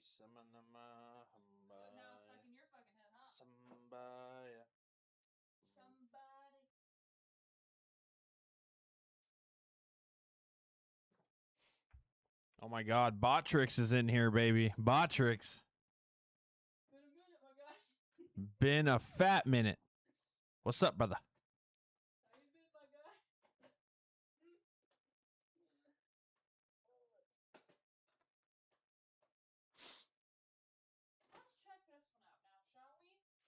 Samanama, So now it's stuck in your fucking head, huh? Somebody. Somebody. Oh my God, Botrix is in here, baby. Botrix. Been a minute, my guy. Been a fat minute. What's up, brother? How you been, my guy? Let's check this one out now, shall we?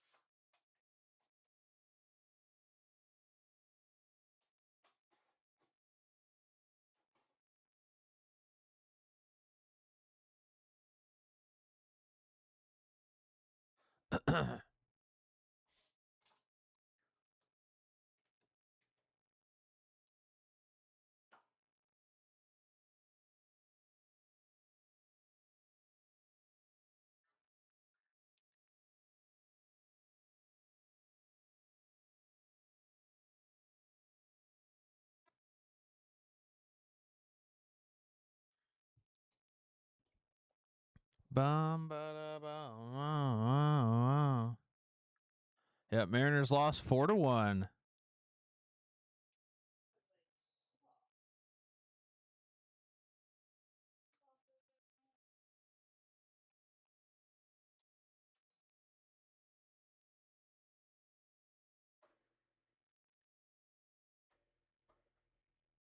Bum, ba, da, bum. Yeah, Mariners lost 4-1.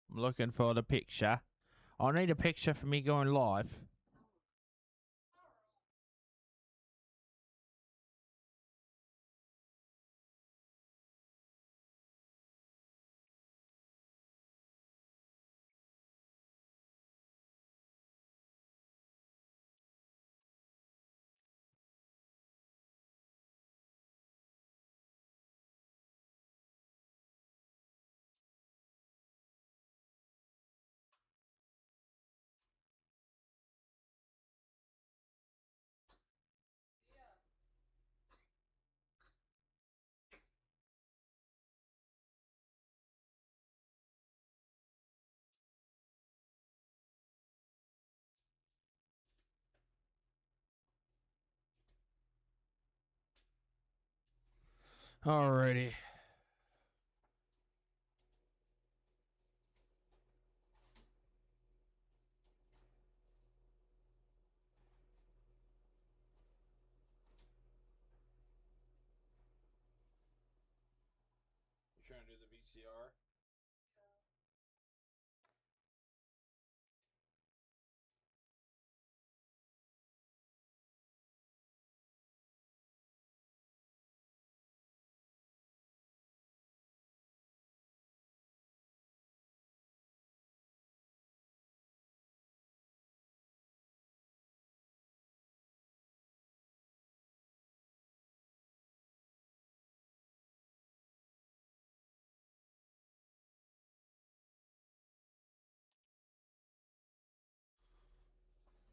I'm looking for the picture. I need a picture for me going live. Alrighty. You trying to do the VCR?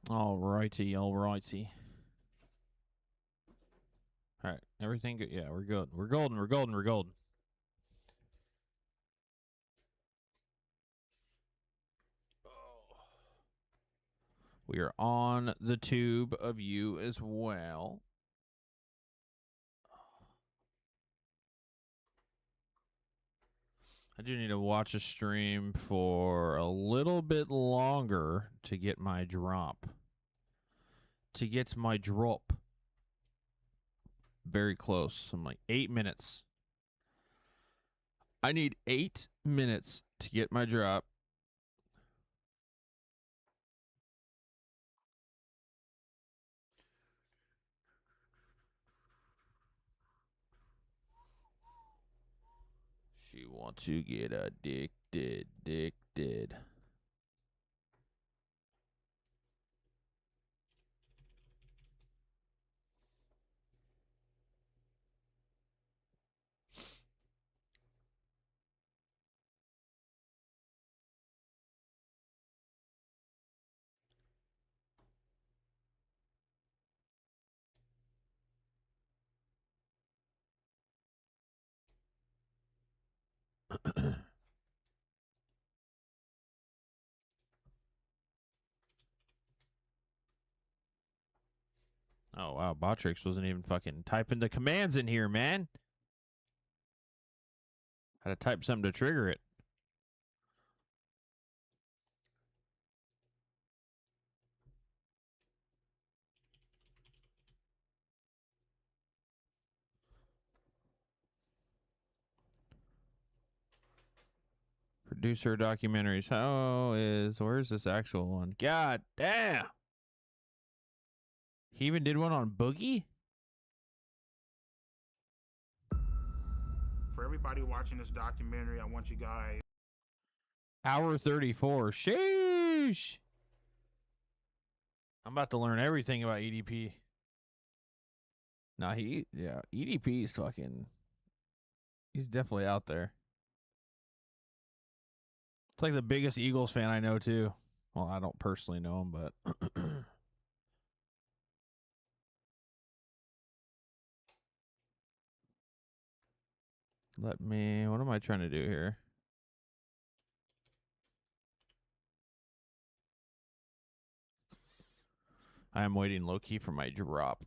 Alrighty, alrighty. Alright, everything good? Yeah, we're good. We're golden, we're golden, we're golden. We are on the tube of you as well. I do need to watch a stream for a little bit longer to get my drop. To get my drop. Very close. I'm like 8 minutes. I need 8 minutes to get my drop. She wants to get addicted. Oh, wow. Botrix wasn't even fucking typing the commands in here, man. Had to type something to trigger it. Producer documentaries. Where's this actual one? God damn. He even did one on Boogie? For everybody watching this documentary, I want you guys. Hour 34. Sheesh. I'm about to learn everything about EDP. Nah, EDP is fucking. He's definitely out there. It's like the biggest Eagles fan I know, too. Well, I don't personally know him, but. What am I trying to do here? I am waiting low-key for my drop.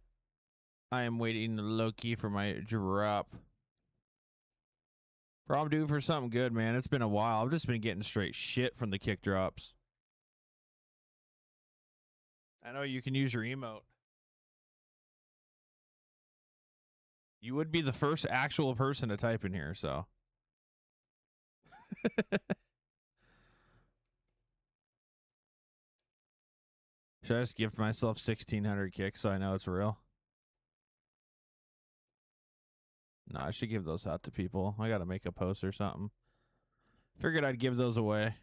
Bro, I'm due for something good, man. It's been a while. I've just been getting straight shit from the kick drops. I know you can use your emote. You would be the first actual person to type in here, so. Should I just gift myself 1,600 kicks so I know it's real? No, I should give those out to people. I got to make a post or something. Figured I'd give those away.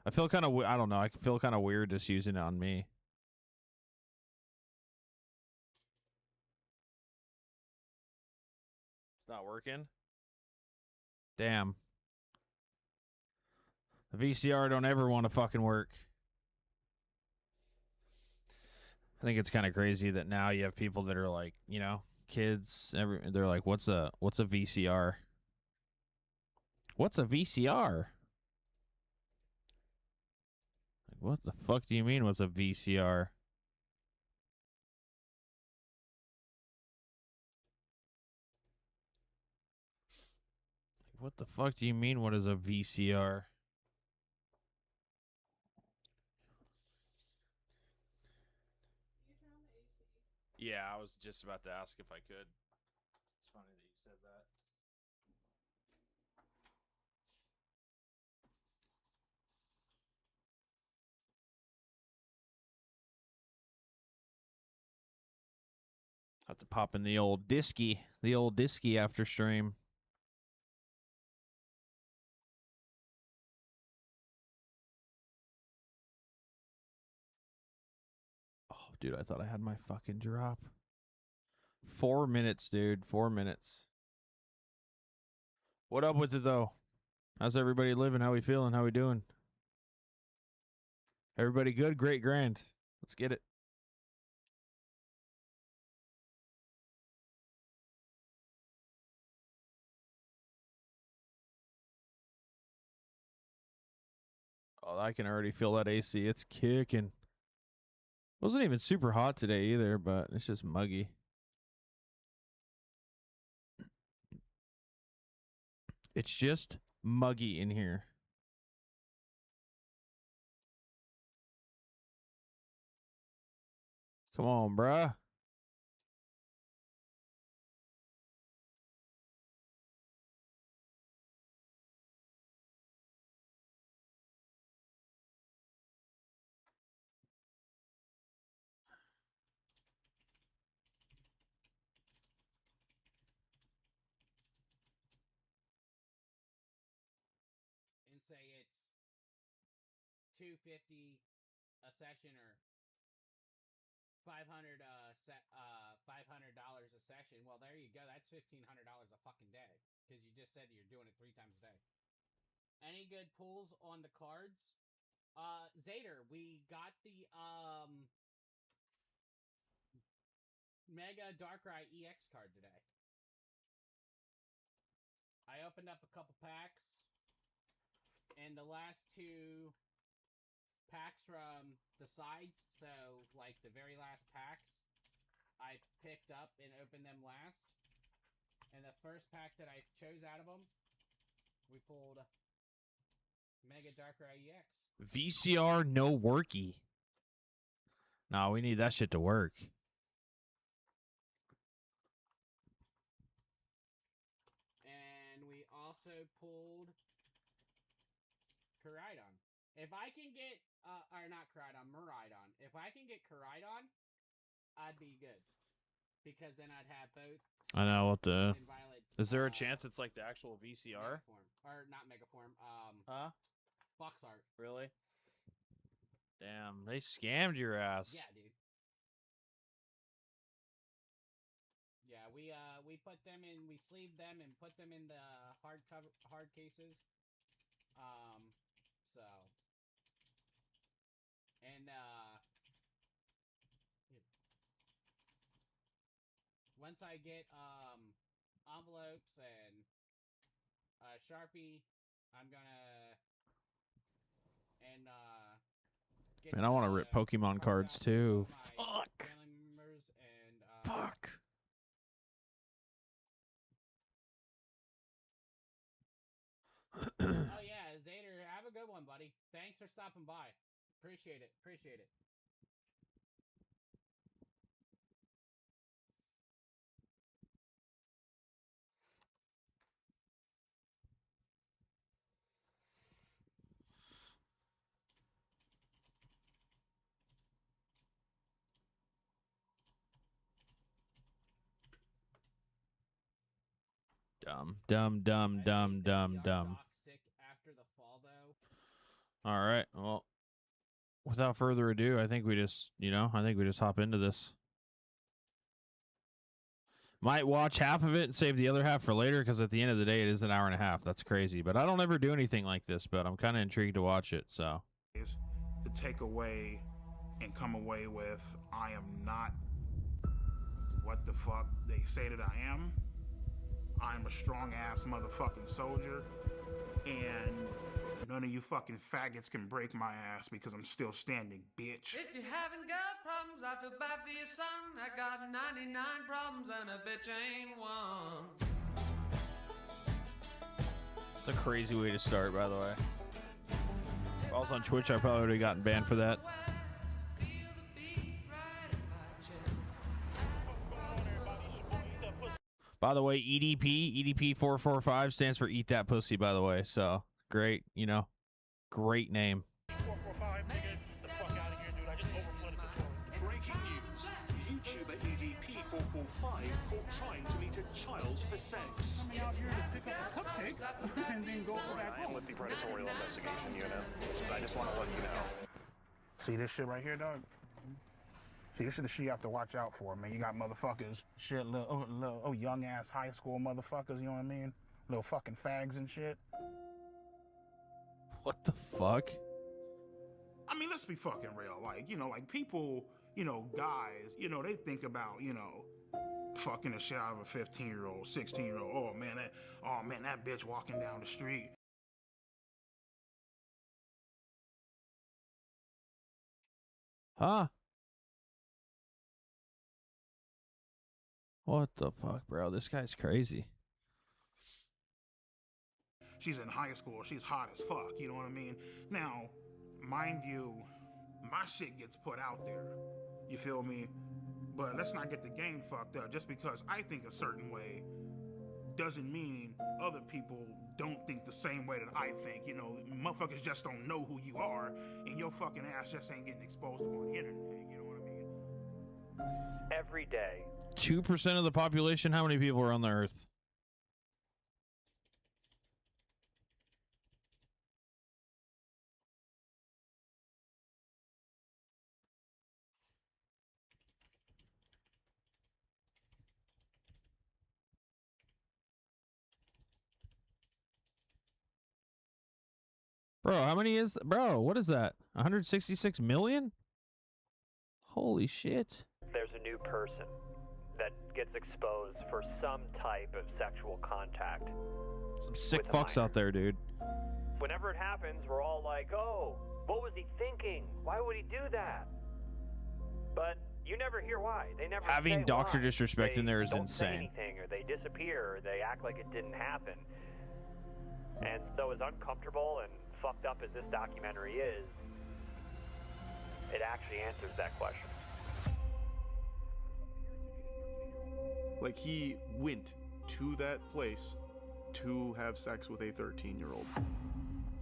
I feel kind of, I don't know. I feel kind of weird just using it on me. It's not working? Damn. The VCR don't ever want to fucking work. I think it's kind of crazy that now you have people that are like, you know, kids. They're like, "What's a VCR? What's a VCR? Like, what the fuck do you mean? What's a VCR? Like, what the fuck do you mean? What is a VCR? Yeah, I was just about to ask if I could. It's funny that you said that. Have to pop in the old disky after stream. Oh, dude, I thought I had my fucking drop. 4 minutes, dude. 4 minutes. What up with it, though? How's everybody living? How we feeling? How we doing? Everybody good? Great, grand. Let's get it. Oh, I can already feel that AC. It's kicking. Wasn't even super hot today either, but it's just muggy. It's just muggy in here. Come on, bruh. And say it's $250 a session or $500 $500 a session. Well, there you go. That's $1,500 a fucking day because you just said you're doing it 3 times a day. Any good pulls on the cards? Zader, we got the Mega Darkrai EX card today. I opened up a couple packs, and the last 2 packs from the sides. So, like, the very last packs, I picked up and opened them last. And the first pack that I chose out of them, we pulled Mega Darker EX. VCR no worky. Nah, we need that shit to work. And we also pulled Koraidon. If I can get, or not Koraidon, Miraidon. If I can get Koraidon, I'd be good. Because then I'd have both. I know what the. And Violet, Is there a chance it's like the actual VCR? Megaform. Or not Megaform. Huh? Box art. Really? Damn, they scammed your ass. Yeah, dude. Yeah, we put them in, we sleeved them and put them in the hard cases. So. And, once I get, envelopes and, Sharpie, I'm gonna, and, get Man, I want to rip Pokemon cards too. Fuck. Members and, Fuck. Oh yeah, Zader, have a good one, buddy. Thanks for stopping by. Appreciate it. Appreciate it. Dumb. Sick after the fall, though. All right. Well, without further ado, I think we just hop into this. Might watch half of it and save the other half for later because at the end of the day, it is an hour and a half. That's crazy. But I don't ever do anything like this, but I'm kind of intrigued to watch it. So. Is to take away and come away with, I am not what the fuck they say that I am. I'm a strong-ass motherfucking soldier, and none of you fucking faggots can break my ass because I'm still standing, bitch. If you haven't got problems, I feel bad for your son. I got 99 problems and a bitch ain't one. It's a crazy way to start, by the way. If I was on Twitch, I probably would have gotten banned for that. By the way, EDP 445 stands for Eat That Pussy, by the way. So, great, great name. 445, nigga, the fuck out of here, dude. I just overflooded the phone. Breaking news. YouTuber EDP 445 caught trying to meet a child for sex. Coming out here to pick up a cupcake and then go back I am home. with the Predatorial Investigation Unit. I just want to let you know. See this shit right here, dog? See, this is the shit you have to watch out for, man. You got motherfuckers, shit, little young-ass high school motherfuckers, you know what I mean? Little fucking fags and shit. What the fuck? I mean, let's be fucking real. Like, like people, guys, they think about, fucking the shit out of a 15-year-old, 16-year-old. Oh man, that bitch walking down the street. Huh? What the fuck, bro? This guy's crazy. She's in high school. She's hot as fuck. You know what I mean? Now, mind you, my shit gets put out there. You feel me? But let's not get the game fucked up. Just because I think a certain way doesn't mean other people don't think the same way that I think. Motherfuckers just don't know who you are, and your fucking ass just ain't getting exposed on the internet. You know what I mean? Every day. 2% of the population? How many people are on the earth? Bro, how many is... Bro, what is that? 166 million? Holy shit. There's a new person that gets exposed for some type of sexual contact. Some sick with a fucks minor. out there, dude. whenever it happens, we're all like, oh, what was he thinking? Why would he do that? But you never hear why. They never Having say Dr. why. Disrespect They in there is don't say insane. anything, or they disappear, or they act like it didn't happen. And so as uncomfortable and fucked up as this documentary is, it actually answers that question. Like, he went to that place to have sex with a 13-year-old.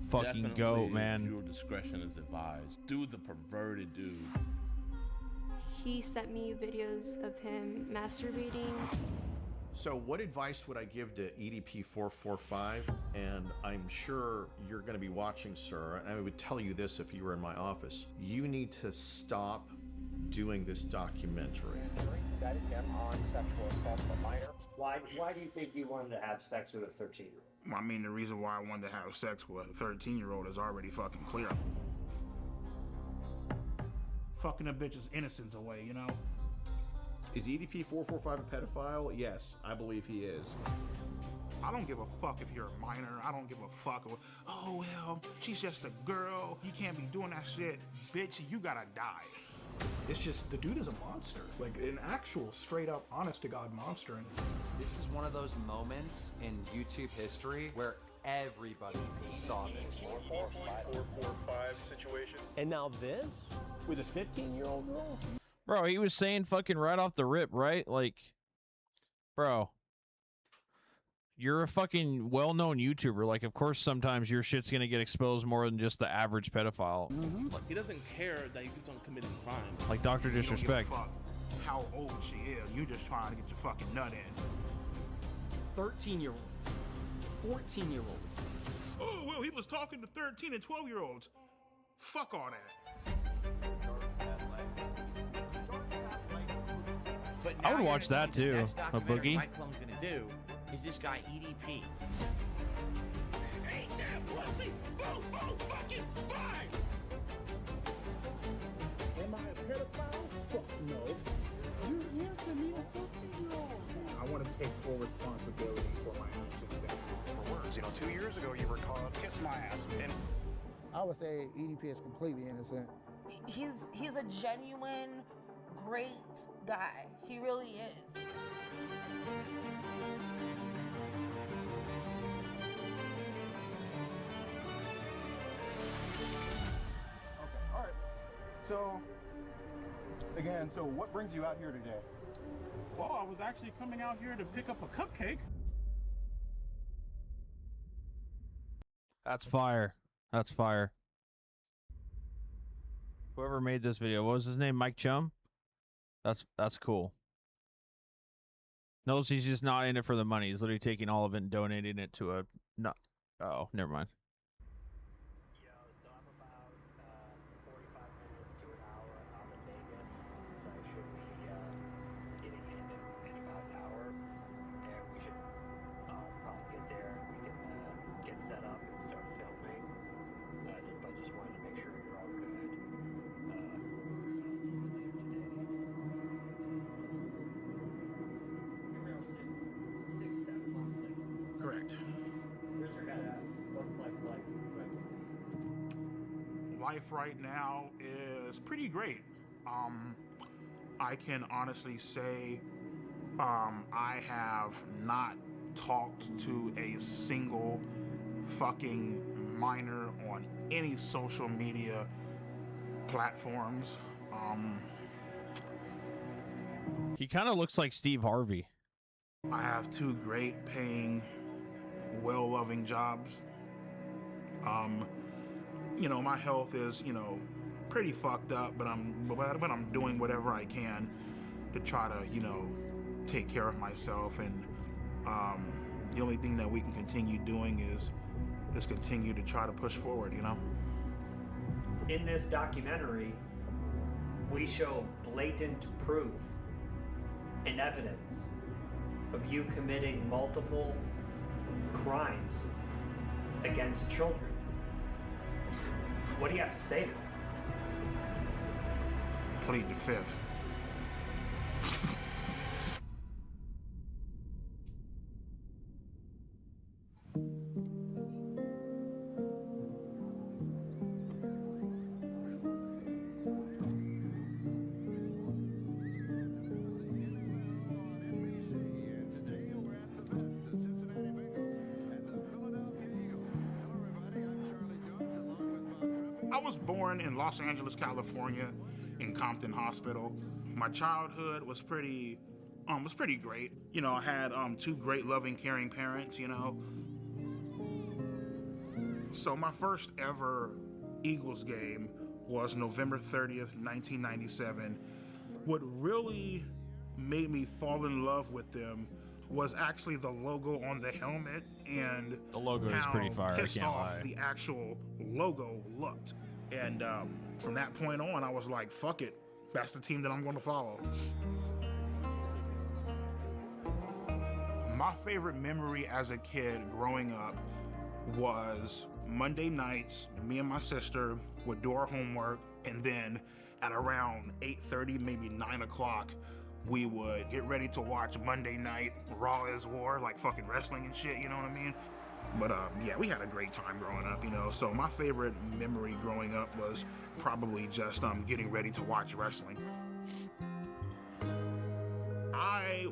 Fucking goat, man. Your discretion is advised. Dude's a perverted dude. He sent me videos of him masturbating. So what advice would I give to EDP 445? And I'm sure you're going to be watching, sir, and I would tell you this if you were in my office. You need to stop doing this documentary. Indicted him on sexual assault of a minor. Why do you think you wanted to have sex with a 13-year-old? I mean, the reason why I wanted to have sex with a 13-year-old is already fucking clear. Fucking a bitch's innocence away, you know? Is EDP 445 a pedophile? Yes, I believe he is. I don't give a fuck if you're a minor. I don't give a fuck. Oh, well, she's just a girl. You can't be doing that shit. Bitch, you gotta die. It's just, the dude is a monster. Like, an actual, straight-up, honest-to-God monster. And this is one of those moments in YouTube history where everybody saw this. 4.445 situation. And now this? With a 15-year-old girl? Bro, he was saying fucking right off the rip, right? Like, bro, you're a fucking well-known YouTuber. Like, of course, sometimes your shit's gonna get exposed more than just the average pedophile. Like, he doesn't care that he keeps on committing crimes. Like Dr. Disrespect. You don't give a fuck how old she is. You just trying to get your fucking nut in. 13-year-olds. 14-year-olds. Oh, well, he was talking to 13 and 12-year-olds. Fuck all that. But I would now watch you're gonna that see the too, next a documentary boogie. Mike Clon's gonna do is this guy EDP. Ain't that pussy? Fucking fine! am I a pedophile? Fuck no. You're here to me a 14-year-old. I want to take full responsibility for my actions there. For words, 2 years ago you were called kiss my ass, and I would say EDP is completely innocent. He's a genuine, great guy. He really is. Okay, all right. So, again, so what brings you out here today? Well, I was actually coming out here to pick up a cupcake. That's fire. That's fire. Whoever made this video, what was his name? Mike Chum? That's cool. Knows he's just not in it for the money. He's literally taking all of it and donating it to a... No. Oh, never mind. Yo, so I'm about 45 minutes to an hour out of Vegas, so I should be getting in about an hour, and we should probably get there. We can get set up and start filming. But just wanted to make sure you're all good. Correct. Where's your head at? What's life like? Life right now is pretty great. I can honestly say I have not talked to a single fucking minor on any social media platforms. He kind of looks like Steve Harvey. I have two great paying, well-loving jobs. My health is, pretty fucked up, but I'm doing whatever I can to try to, take care of myself. And the only thing that we can continue doing is just continue to try to push forward, In this documentary, we show blatant proof and evidence of you committing multiple crimes against children. What do you have to say to that? Plead the fifth. I was born in Los Angeles, California, in Compton Hospital. My childhood was pretty great. You know, I had two great, loving, caring parents, you know. So my first ever Eagles game was November 30th, 1997. What really made me fall in love with them was actually the logo on the helmet and the logo is pretty fire. I pissed can't off lie. the actual logo looked. And from that point on, I was like, fuck it. That's the team that I'm going to follow. My favorite memory as a kid growing up was Monday nights, me and my sister would do our homework, and then at around 8:30, maybe 9 o'clock, we would get ready to watch Monday Night Raw is War, like fucking wrestling and shit, you know what I mean? But yeah, we had a great time growing up, you know. So my favorite memory growing up was probably just getting ready to watch wrestling.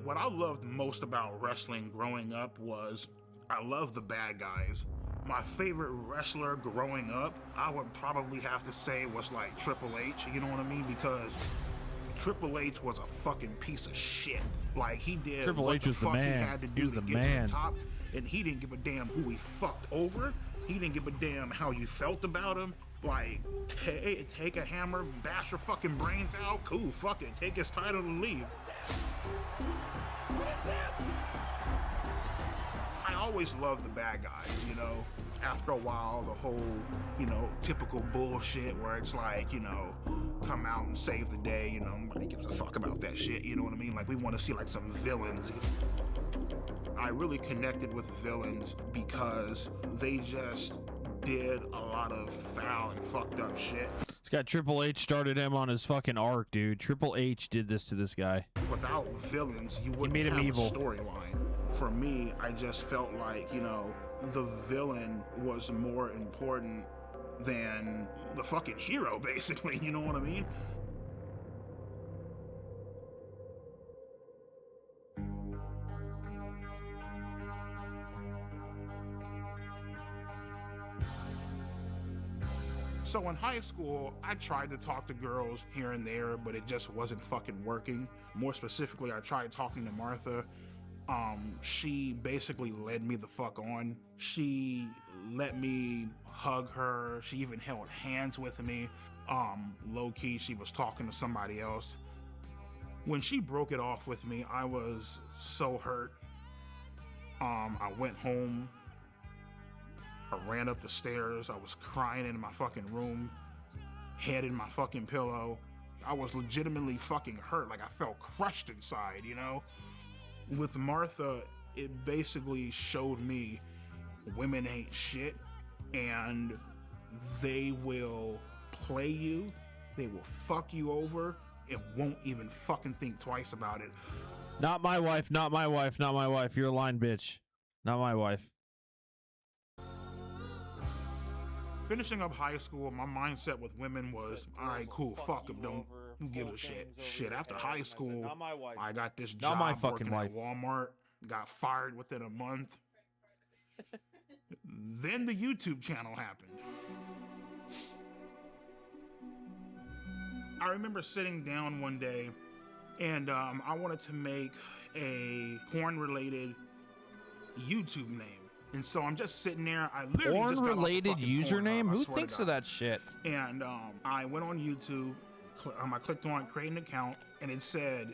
What I loved most about wrestling growing up was I loved the bad guys. My favorite wrestler growing up, I would probably have to say was like Triple H, you know what I mean? Because Triple H was a fucking piece of shit. Like, he did Triple what H the was the fuck man. he had to He do was to the get to man. the top, and he didn't give a damn who he fucked over. He didn't give a damn how you felt about him. Like, take a hammer, bash your fucking brains out, cool, fuck it, take his title and leave. I always loved the bad guys, you know. After a while, the whole, you know, typical bullshit where it's like, you know, come out and save the day, you know, nobody gives a fuck about that shit, you know what I mean? Like, we want to see like some villains. I really connected with villains because they just did a lot of foul and fucked up shit. This guy Triple H started him on his fucking arc, dude. Triple H did this to this guy. Without villains, you wouldn't made him have evil. a storyline. For me, I just felt like, you know, the villain was more important than the fucking hero, basically, you know what I mean? So in high school, I tried to talk to girls here and there, but it just wasn't fucking working. More specifically, I tried talking to Martha. She basically led me the fuck on. She let me hug her. She even held hands with me. Low-key, she was talking to somebody else. When she broke it off with me, I was so hurt. I went home. I ran up the stairs. I was crying in my fucking room, head in my fucking pillow. I was legitimately fucking hurt. Like, I felt crushed inside, you know? With Martha, it basically showed me women ain't shit, and they will play you, they will fuck you over, and won't even fucking think twice about it. Not my wife, not my wife, not my wife. You're a lying bitch. Not my wife. Finishing up high school, my mindset with women was, all right, cool, fuck them, don't, who gives a shit? Shit, after high school, I got this job Not my fucking working wife. at Walmart, got fired within a month. Then the YouTube channel happened. I remember sitting down one day and I wanted to make a porn-related YouTube name. And so I'm just sitting there. I literally just got off the Porn-related fucking username? Pornhub, I Who swear to thinks of God. that shit? And I went on YouTube. I clicked on create an account, and it said,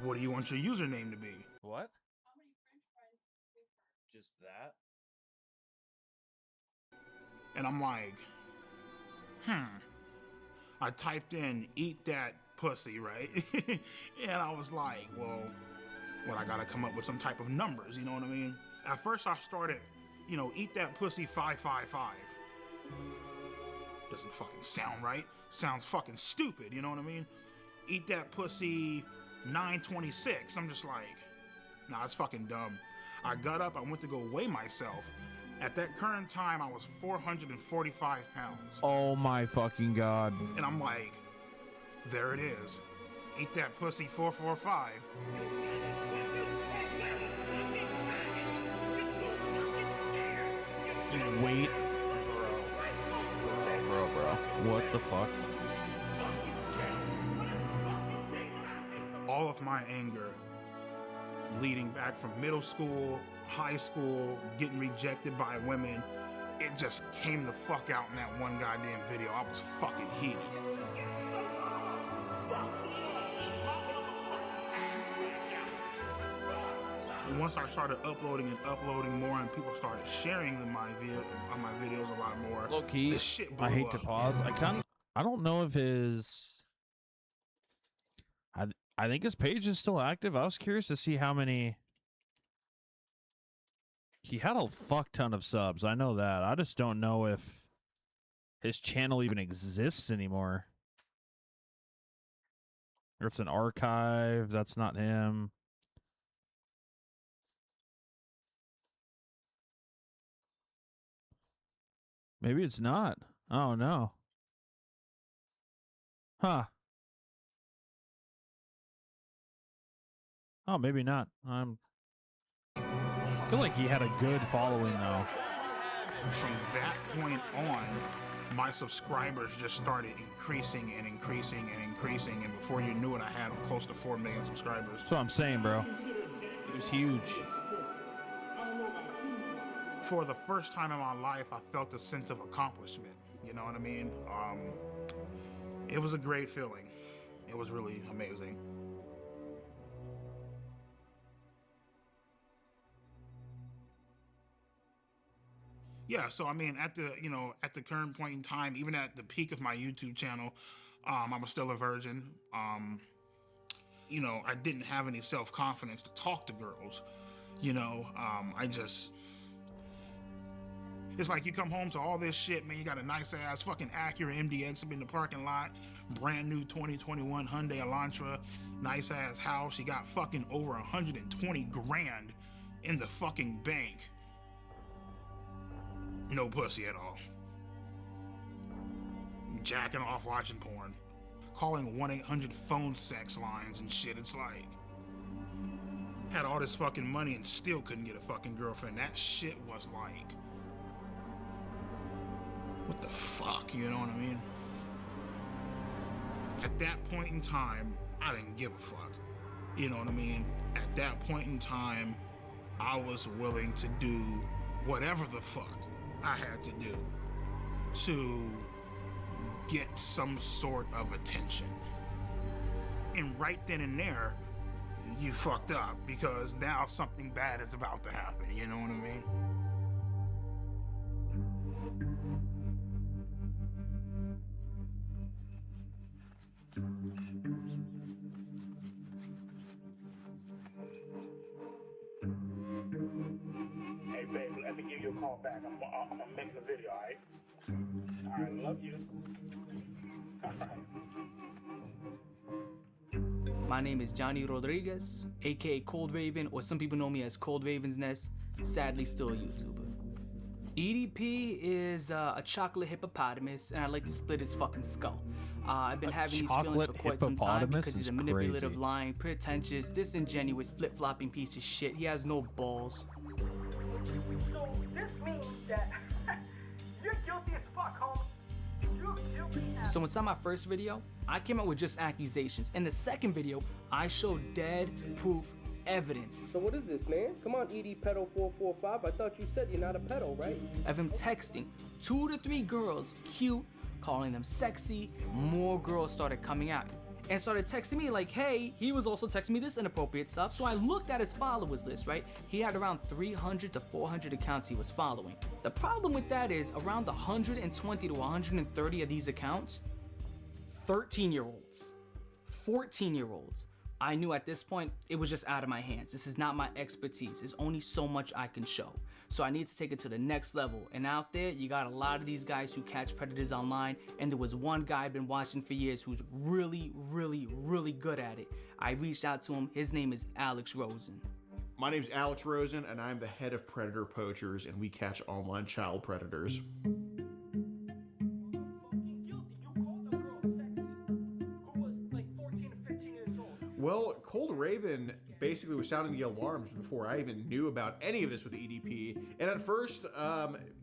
"What do you want your username to be?" What? Just that? And I'm like, I typed in "eat that pussy," right? And I was like, well, I gotta come up with some type of numbers, you know what I mean? At first I started, you know, "eat that pussy 555. Doesn't fucking sound right. Sounds fucking stupid, you know what I mean? "Eat that pussy 926. I'm just like, nah, it's fucking dumb. I got up, I went to go weigh myself. At that current time, I was 445 pounds. Oh my fucking God. And I'm like, there it is. "Eat that pussy 445. Wait. Bro. What the fuck? All of my anger leading back from middle school, high school, getting rejected by women, it just came the fuck out in that one goddamn video. I was fucking heated. Once I started uploading more and people started sharing my videos a lot more, Low key, this shit blew I hate to up. pause. I don't know if I think his page is still active. I was curious to see how many. He had a fuck ton of subs. I know that. I just don't know if his channel even exists anymore. It's an archive. That's not him. Maybe it's not. Oh, no. Huh. Oh, maybe not. I feel like he had a good following, though. From that point on, my subscribers just started increasing and increasing and increasing, and before you knew it, I had close to 4 million subscribers. That's what I'm saying, bro. It was huge. For the first time in my life, I felt a sense of accomplishment. You know what I mean? It was a great feeling. It was really amazing. Yeah, so I mean, at the current point in time, even at the peak of my YouTube channel, I was still a virgin. I didn't have any self-confidence to talk to girls. It's like you come home to all this shit, man. You got a nice ass fucking Acura MDX up in the parking lot, brand new 2021 Hyundai Elantra, nice ass house. You got fucking over 120 grand in the fucking bank. No pussy at all. Jacking off watching porn. Calling 1-800 phone sex lines and shit. It's like, had all this fucking money and still couldn't get a fucking girlfriend. That shit was like, what the fuck, you know what I mean? At that point in time, I didn't give a fuck. You know what I mean? At that point in time, I was willing to do whatever the fuck I had to do to get some sort of attention. And right then and there, you fucked up, because now something bad is about to happen, you know what I mean? Hey, babe, let me give you a call back. I'm gonna make the video, all right? All right, love you. All right. My name is Johnny Rodriguez, aka Cold Raven, or some people know me as Cold Raven's Nest, sadly still a YouTuber. EDP is a chocolate hippopotamus, and I like to split his fucking skull. I've been having these feelings for quite some time because he's a manipulative, crazy. lying, pretentious, disingenuous, flip-flopping piece of shit. He has no balls. So this means that you're guilty as fuck, homie. You're guilty as So inside my first video, I came out with just accusations. In the second video, I showed dead proof evidence. So what is this, man? Come on, ED Pedo 445. I thought you said you're not a pedo, right? Of him texting 2 to 3 girls, cute, calling them sexy. More girls started coming out and started texting me like, hey, he was also texting me this inappropriate stuff. So I looked at his followers list, right? He had around 300 to 400 accounts he was following. The problem with that is around 120 to 130 of these accounts, 13-year-olds, 14-year-olds. I knew at this point it was just out of my hands. This is not my expertise. There's only so much I can show. So I need to take it to the next level. And out there, you got a lot of these guys who catch predators online. And there was one guy I've been watching for years who's really, really, really good at it. I reached out to him. His name is Alex Rosen. My name's Alex Rosen, and I'm the head of Predator Poachers, and we catch online child predators. Well, Cold Raven basically was sounding the alarms before I even knew about any of this with EDP. And at first,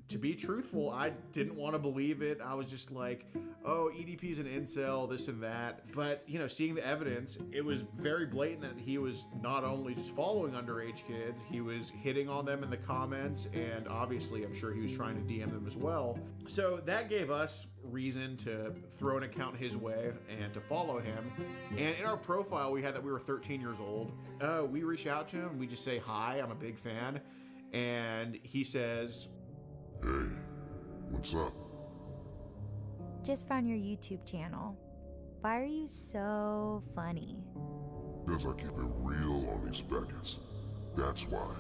to be truthful, I didn't want to believe it. I was just like, oh, EDP's an incel, this and that. But, you know, seeing the evidence, it was very blatant that he was not only just following underage kids, he was hitting on them in the comments, and obviously I'm sure he was trying to DM them as well. So that gave us reason to throw an account his way and to follow him. And in our profile, we had that we were 13 years old. We reach out to him, we just say, hi, I'm a big fan. And he says, hey, what's up? Just found your YouTube channel. Why are you so funny? Because I keep it real on these faggots. That's why.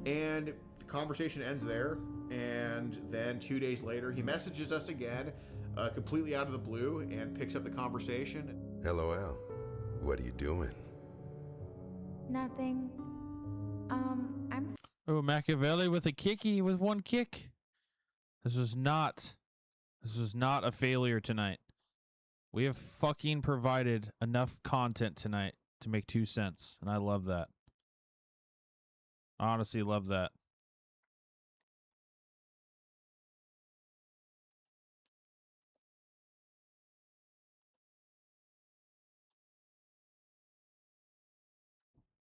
And the conversation ends there. And then 2 days later, he messages us again, completely out of the blue, and picks up the conversation. LOL. What are you doing? Nothing. I'm... Oh, Machiavelli with a kicky with one kick. This was not a failure tonight. We have fucking provided enough content tonight to make 2 cents, and I love that. I honestly love that.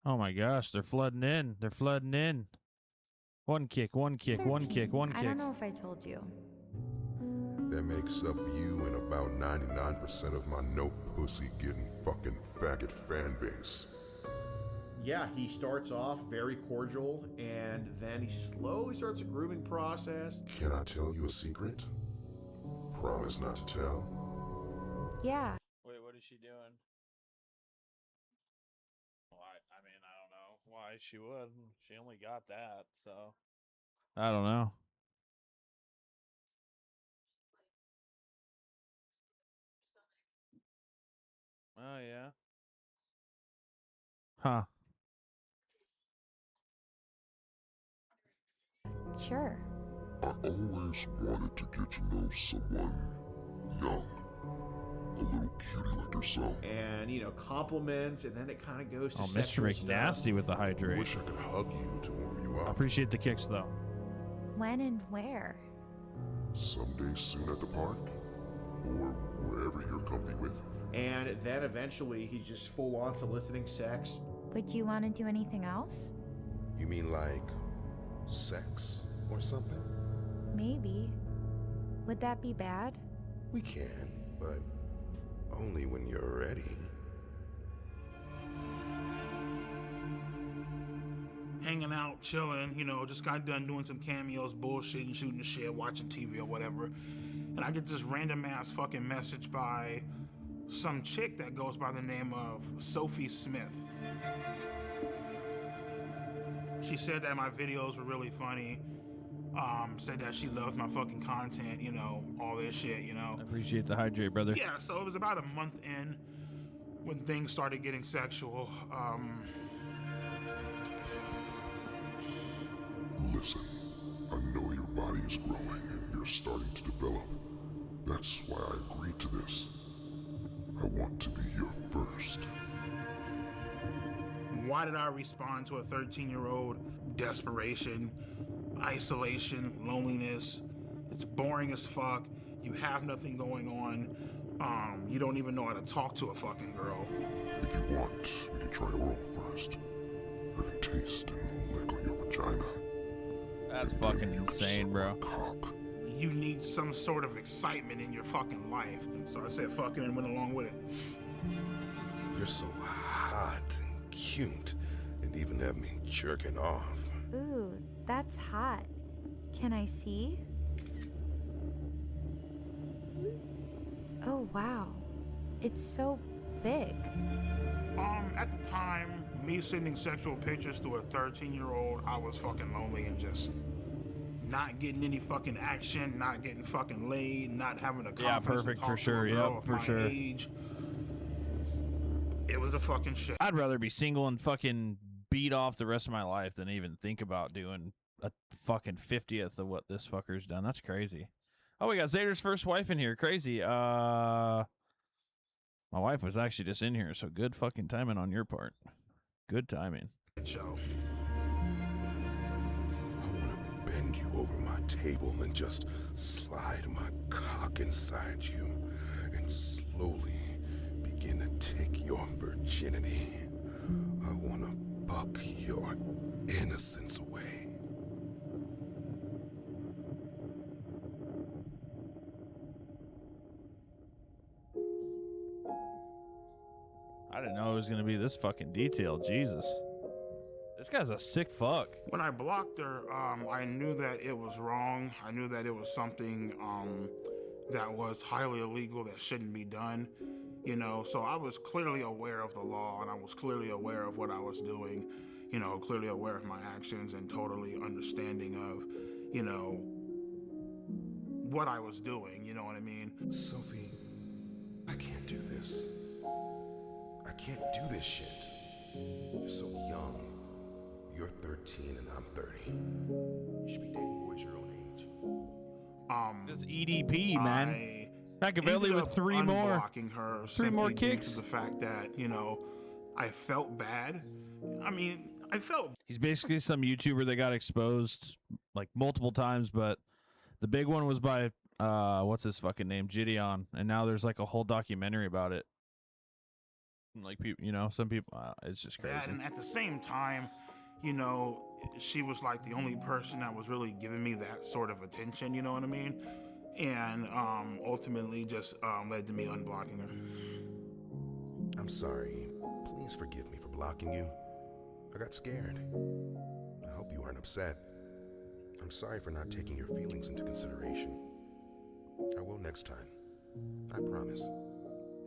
Oh my gosh, they're flooding in. They're flooding in. One kick, one kick, 13. One kick, one kick. I don't know if I told you. That makes up you and about 99% of my no pussy getting fucking faggot fan base. Yeah, he starts off very cordial, and then he slowly starts a grooming process. Can I tell you a secret? Promise not to tell. Yeah. Wait, what is she doing? Well, I mean, I don't know why she would. She only got that, so. I don't know. Oh, yeah. Huh. Sure. I always wanted to get to know someone young. A little cutie like yourself. And, you know, compliments, and then it kind of goes to Mr. McNasty with the hydrate. Wish I could hug you to warm you I up. appreciate the kicks, though. When and where? Someday soon at the park. Or wherever you're comfy with. And then eventually he's just full on soliciting sex. Would you want to do anything else? You mean like sex or something? Maybe. Would that be bad? We can, but only when you're ready. Hanging out, chilling, you know, just got done doing some cameos, bullshitting, shooting shit, watching TV or whatever. And I get this random ass fucking message by some chick that goes by the name of Sophie Smith. She said that my videos were really funny. Said that she loves my fucking content, you know, all this shit, you know. I appreciate the hydrate, brother. Yeah, so it was about a month in when things started getting sexual. Listen, I know your body is growing and you're starting to develop. That's why I agreed to this. I want to be your first. Why did I respond to a 13-year-old? Desperation, isolation, loneliness. It's boring as fuck. You have nothing going on. You don't even know how to talk to a fucking girl. If you want, we can try oral first. I can taste and lick on your vagina. That's fucking insane, bro. You need some sort of excitement in your fucking life. So I said fucking and went along with it. You're so hot and cute, and even have me jerking off. Ooh, that's hot. Can I see? Oh, wow. It's so big. At the time, me sending sexual pictures to a 13-year-old, I was fucking lonely and just not getting any fucking action, not getting fucking laid, not having a confidence perfect to talk for sure. to a girl Yep, of for my sure. age. It was a fucking shit. I'd rather be single and fucking beat off the rest of my life than even think about doing a fucking 50th of what this fucker's done. That's crazy. Oh, we got Zader's first wife in here. Crazy. My wife was actually just in here, so good fucking timing on your part. Good timing. Show. I want to bend you over my table and just slide my cock inside you and slowly begin to take your virginity. I want to fuck your innocence away. I didn't know it was going to be this fucking detailed. Jesus. This guy's a sick fuck. When I blocked her, I knew that it was wrong. I knew that it was something that was highly illegal, that shouldn't be done. You know, so I was clearly aware of the law, and I was clearly aware of what I was doing, you know, clearly aware of my actions and totally understanding of, you know, what I was doing, you know what I mean? Sophie, I can't do this. I can't do this shit. You're so young. You're 13 and I'm 30. You should be dating boys your own age. This EDP, man. Machiavelli with three more kicks. Due to the fact that, you know, I felt bad. I mean, I felt. He's basically some YouTuber that got exposed like multiple times, but the big one was by what's his fucking name, Gideon, and now there's like a whole documentary about it. Like people, you know, some people, it's just crazy. And at the same time, you know, she was like the only person that was really giving me that sort of attention, you know what I mean? And ultimately just led to me unblocking her. I'm sorry. Please forgive me for blocking you. I got scared. I hope you aren't upset. I'm sorry for not taking your feelings into consideration. I will next time. I promise.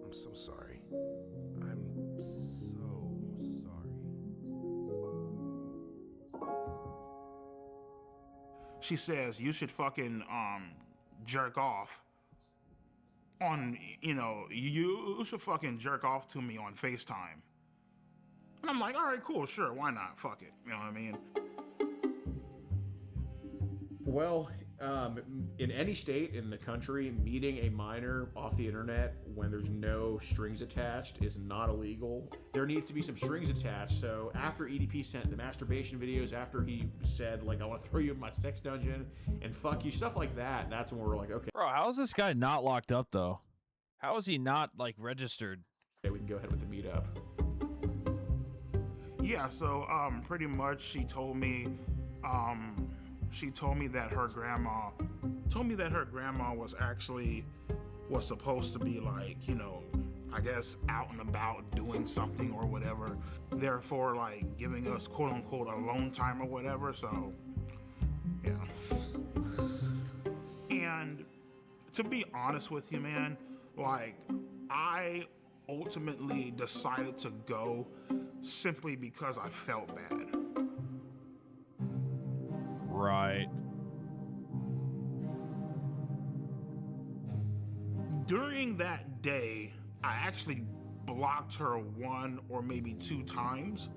I'm so sorry. I'm so sorry. She says you should fucking jerk off on, you know, you should fucking jerk off to me on FaceTime. And I'm like, all right, cool, sure, why not? Fuck it, you know what I mean? Well, in any state in the country, meeting a minor off the internet when there's no strings attached is not illegal. There needs to be some strings attached. So after EDP sent the masturbation videos, after he said, like, I want to throw you in my sex dungeon and fuck you, stuff like that, that's when we're like, okay. Bro, how is this guy not locked up, though? How is he not, like, registered? Okay, we can go ahead with the meetup. Yeah, so pretty much she told me that her grandma was supposed to be like, you know, I guess out and about doing something or whatever, therefore like giving us quote unquote alone time or whatever. So yeah. And to be honest with you, man, like I ultimately decided to go simply because I felt bad. Right. During that day, I actually blocked her 1 or maybe 2 times.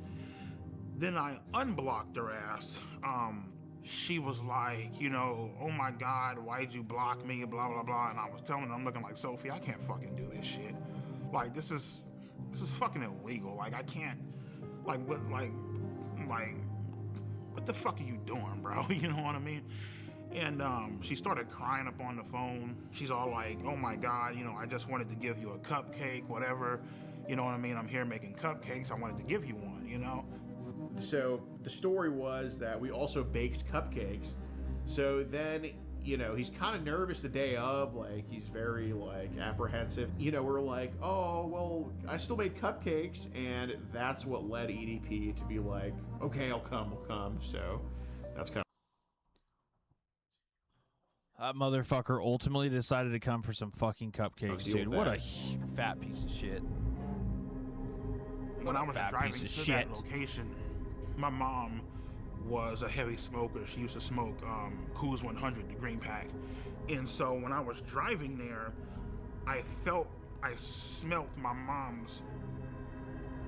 Then I unblocked her ass. She was like, you know, oh my God, why'd you block me? Blah, blah, blah. And I was telling her, I'm looking like, Sophie, I can't fucking do this shit. Like, this is fucking illegal. Like, I can't, like, what the fuck are you doing, bro? You know what I mean? And she started crying up on the phone. She's all like, oh my God, you know, I just wanted to give you a cupcake, whatever. You know what I mean? I'm here making cupcakes. I wanted to give you one, you know? So the story was that we also baked cupcakes. So then, you know, he's kind of nervous the day of, like, he's very, like, apprehensive. You know, we're like, oh, well, I still made cupcakes, and that's what led EDP to be like, okay, I'll come. So that's kind of... That motherfucker ultimately decided to come for some fucking cupcakes, dude. What a fat piece of shit. When I was driving to that location, my mom was a heavy smoker. She used to smoke Coors 100, the green pack. And so when I was driving there, I smelt my mom's,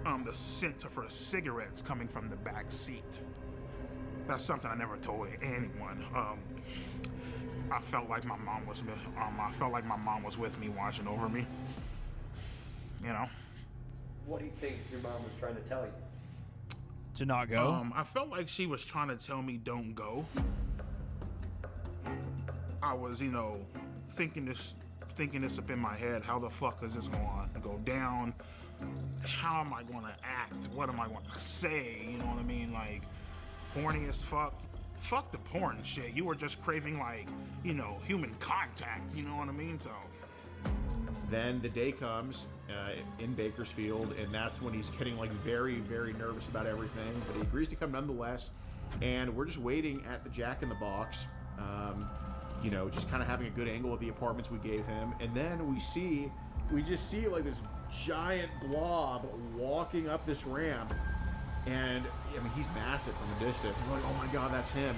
the scent of her cigarettes coming from the back seat. That's something I never told anyone. I felt like my mom was with me, watching over me. You know? What do you think your mom was trying to tell you? To not go? I felt like she was trying to tell me don't go. I was, you know, thinking this up in my head. How the fuck is this going to go down? How am I going to act? What am I going to say? You know what I mean? Like, horny as fuck. Fuck the porn shit. You were just craving, like, you know, human contact. You know what I mean? So. Then the day comes in Bakersfield, and that's when he's getting like very, very nervous about everything. But he agrees to come nonetheless, and we're just waiting at the Jack in the Box. You know, just kind of having a good angle of the apartments we gave him, and then we just see like this giant blob walking up this ramp, and I mean he's massive from a distance. I'm like, oh my god, that's him.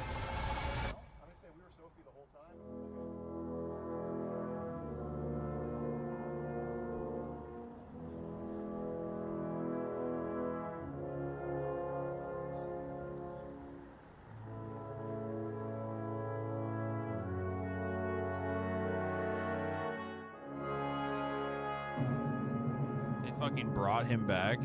They fucking brought him back.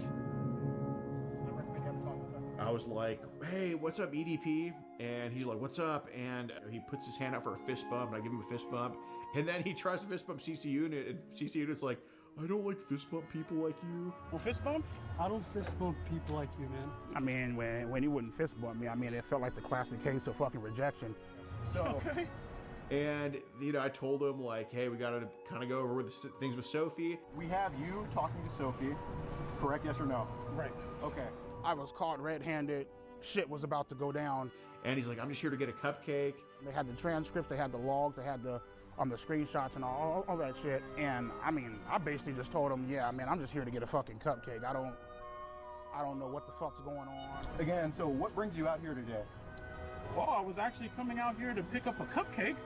I was like, hey, what's up, EDP? And he's like, what's up? And he puts his hand out for a fist bump, and I give him a fist bump. And then he tries to fist bump CC Unit, and CC Unit's like, I don't like fist bump people like you. Well, fist bump? I don't fist bump people like you, man. I mean, when he wouldn't fist bump me, I mean, it felt like the classic case of fucking rejection. So, okay. And, you know, I told him, like, hey, we gotta kind of go over with things with Sophie. We have you talking to Sophie, correct? Yes or no? Right. Okay. I was caught red-handed. Shit was about to go down. And he's like, I'm just here to get a cupcake. They had the transcripts, they had the logs, they had the screenshots and all that shit. And I mean, I basically just told him, yeah, man, I'm just here to get a fucking cupcake. I don't know what the fuck's going on. Again, so what brings you out here today? Well, I was actually coming out here to pick up a cupcake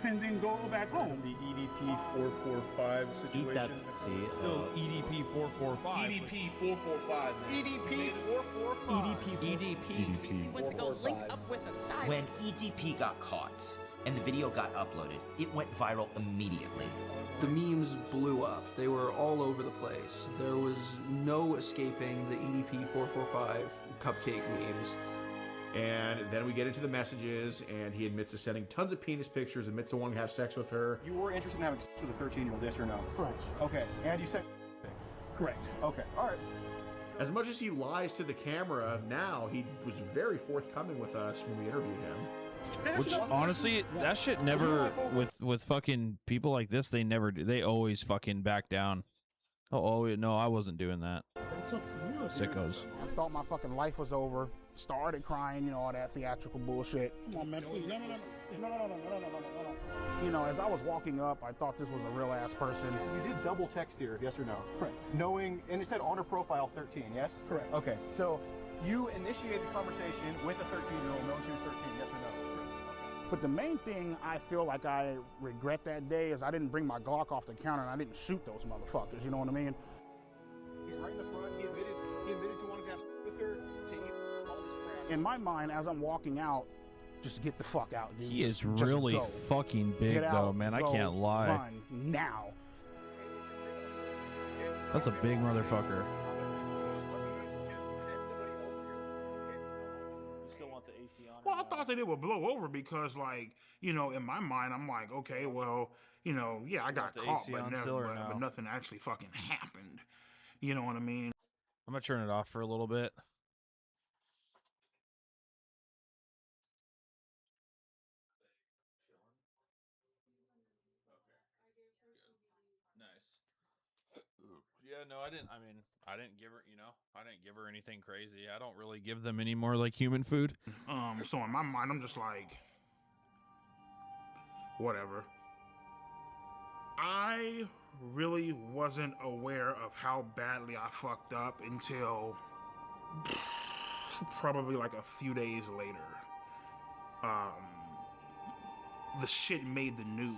and then go back home. The EDP 445 situation. Still EDP 445. EDP 445. EDP 445. EDP. Went to go link up with a child. When EDP got caught and the video got uploaded, it went viral immediately. The memes blew up. They were all over the place. There was no escaping the EDP 445 cupcake memes. And then we get into the messages, and he admits to sending tons of penis pictures, admits to wanting to have sex with her. You were interested in having sex with a 13-year-old, yes or no? Correct. Okay, and you said... Correct. Okay, all right. As much as he lies to the camera now, he was very forthcoming with us when we interviewed him. Which honestly, that shit never with fucking people like this. They never do. They always fucking back down. Oh no, I wasn't doing that. It's up to you. Sickos. I thought my fucking life was over. Started crying, you know, all that theatrical bullshit. Come on, man, please. No. You know, as I was walking up, I thought this was a real ass person. You did double text here, yes or no? Correct. Knowing, and it said on her profile 13, yes? Correct. Okay, so you initiated the conversation with a 13-year-old, knowing she was 13, yes or no? But the main thing I feel like I regret that day is I didn't bring my Glock off the counter and I didn't shoot those motherfuckers, you know what I mean? He's right in the front, he admitted to wanting to have with her, to eat all this crap. In my mind, as I'm walking out, just get the fuck out, dude. He is Just really go. fucking big, Get though, out, man. I go, can't lie. Run now. That's a big motherfucker. Well, I thought that it would blow over because, like, you know, in my mind, I'm like, okay, well, you know, yeah, I got caught, but nothing actually fucking happened. You know what I mean? I'm gonna turn it off for a little bit. Nice. Yeah, no, I didn't. I mean, I didn't give her, you know, I didn't give her anything crazy. I don't really give them any more like human food. So in my mind, I'm just like, whatever. I really wasn't aware of how badly I fucked up until probably like a few days later. The shit made the news.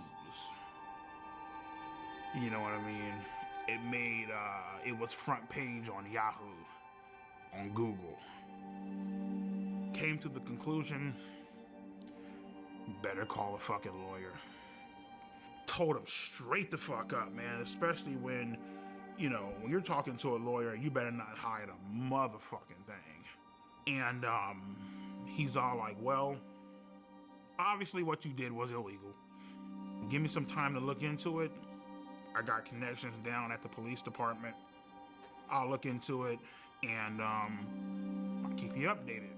You know what I mean? It made, it was front page on Yahoo, on Google. Came to the conclusion, better call a fucking lawyer. Told him straight the fuck up, man, especially when, you know, when you're talking to a lawyer, you better not hide a motherfucking thing. And, he's all like, well, obviously what you did was illegal. Give me some time to look into it. I got connections down at the police department. I'll look into it and I'll keep you updated.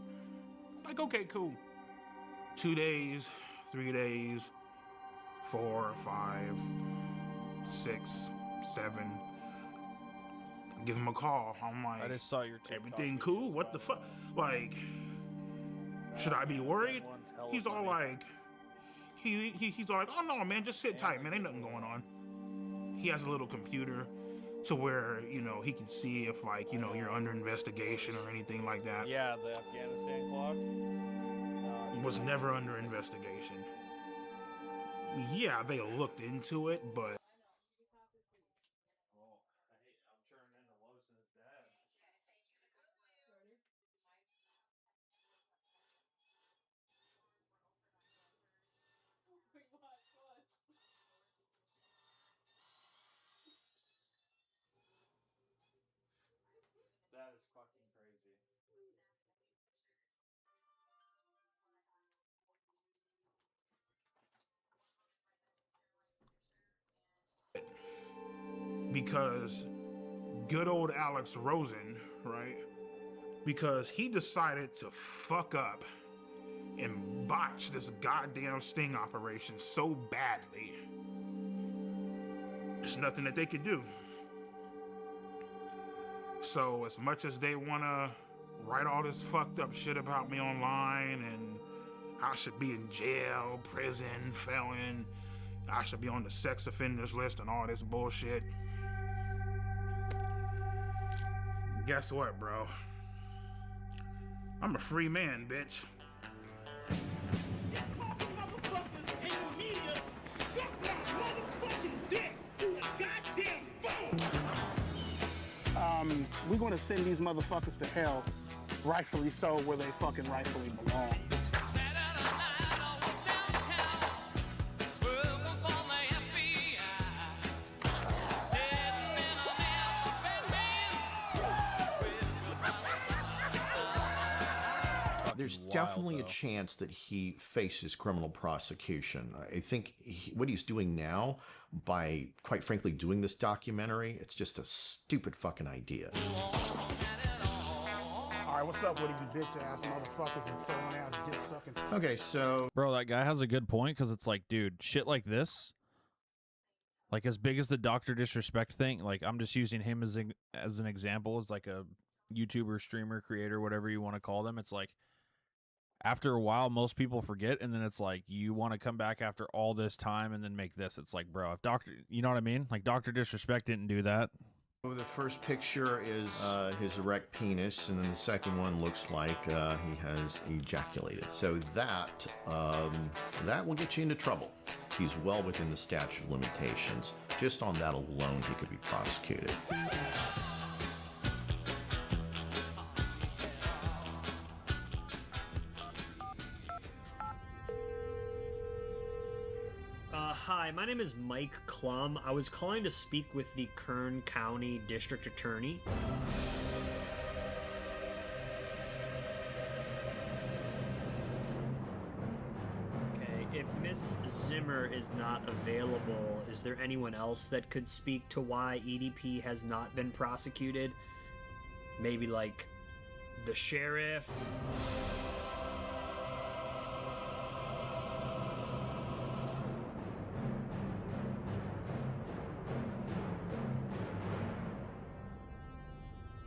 Like, okay, cool. 2 days, 3 days, 4, 5, 6, 7. Give him a call. I'm like, I just saw your TikTok everything cool? What the fuck? Like, should I be worried? He's all like, he's all like, oh no, man, just sit tight, man. Ain't nothing going on. He has a little computer to where, you know, he can see if, like, you know, you're under investigation or anything like that. Yeah, the Afghanistan clock. Was never under investigation. Yeah, they looked into it, but That is fucking crazy. because good old Alex Rosen, right? Because he decided to fuck up and botch this goddamn sting operation so badly. There's nothing that they could do. So as much as they want to write all this fucked up shit about me online and I should be in jail, prison, felon, I should be on the sex offenders list and all this bullshit. Guess what, bro? I'm a free man, bitch. We're gonna send these motherfuckers to hell, rightfully so, where they fucking rightfully belong. There's definitely a chance that he faces criminal prosecution. I think what he's doing now, by quite frankly doing this documentary, it's just a stupid fucking idea. All right, what's up with you bitch ass motherfuckers and trolling ass dick sucking? Okay, so bro, that guy has a good point because it's like, dude, shit like this, like as big as the Dr. Disrespect thing, like I'm just using him as an example, as like a YouTuber, streamer, creator, whatever you want to call them. It's like, after a while, most people forget, and then it's like you want to come back after all this time and then make this. It's like, bro, if you know what I mean? Like Dr. Disrespect didn't do that. The first picture is his erect penis, and then the second one looks like he has ejaculated. So that will get you into trouble. He's well within the statute of limitations. Just on that alone, he could be prosecuted. Hi, my name is Mike Klum. I was calling to speak with the Kern County District Attorney. Okay, if Miss Zimmer is not available, is there anyone else that could speak to why EDP has not been prosecuted? Maybe like the sheriff?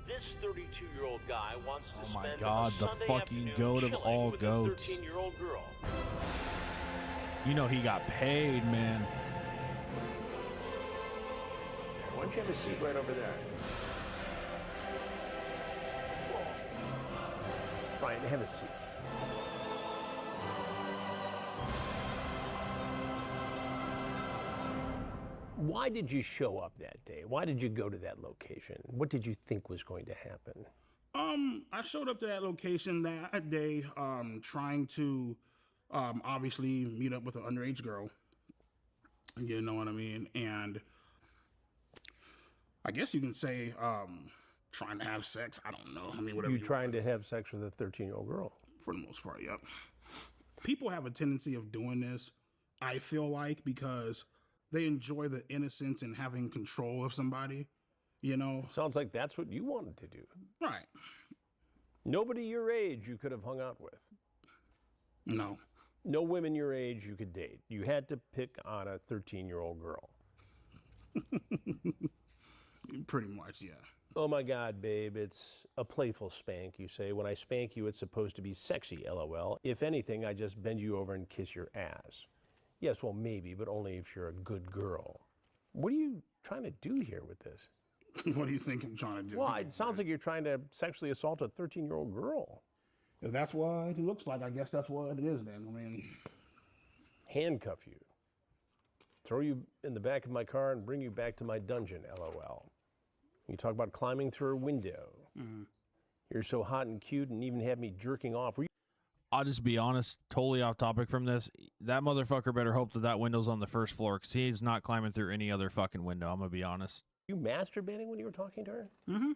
This 32-year-old guy wants to Oh my spend God, a the Sunday fucking afternoon goat of chilling all with goats. a 13-year-old girl. You know he got paid, man. Why don't you have a seat right over there? Brian, have a seat. Why did you show up that day? Why did you go to that location? What did you think was going to happen? I showed up to that location that day, trying to, obviously meet up with an underage girl. You know what I mean? And I guess you can say, trying to have sex. I don't know. I mean, whatever. You trying to have sex with a 13-year-old girl? For the most part, yep. People have a tendency of doing this I feel like, because they enjoy the innocence and having control of somebody, you know? Sounds like that's what you wanted to do. Right. Nobody your age you could have hung out with. No. No women your age you could date. You had to pick on a 13-year-old girl. Pretty much, yeah. Oh my God, babe, it's a playful spank, you say. When I spank you, it's supposed to be sexy, LOL. If anything, I just bend you over and kiss your ass. Yes, well, maybe, but only if you're a good girl. What are you trying to do here with this? What do you think I'm trying to do? Well, it sounds like you're trying to sexually assault a 13-year-old girl. If that's what it looks like, I guess that's what it is then. I mean, handcuff you, throw you in the back of my car and bring you back to my dungeon, LOL. You talk about climbing through a window. You're so hot and cute and even have me jerking off. I'll just be honest, totally off topic from this. That motherfucker better hope that that window's on the first floor, because he's not climbing through any other fucking window. I'm going to be honest. You masturbating when you were talking to her? Mm-hmm.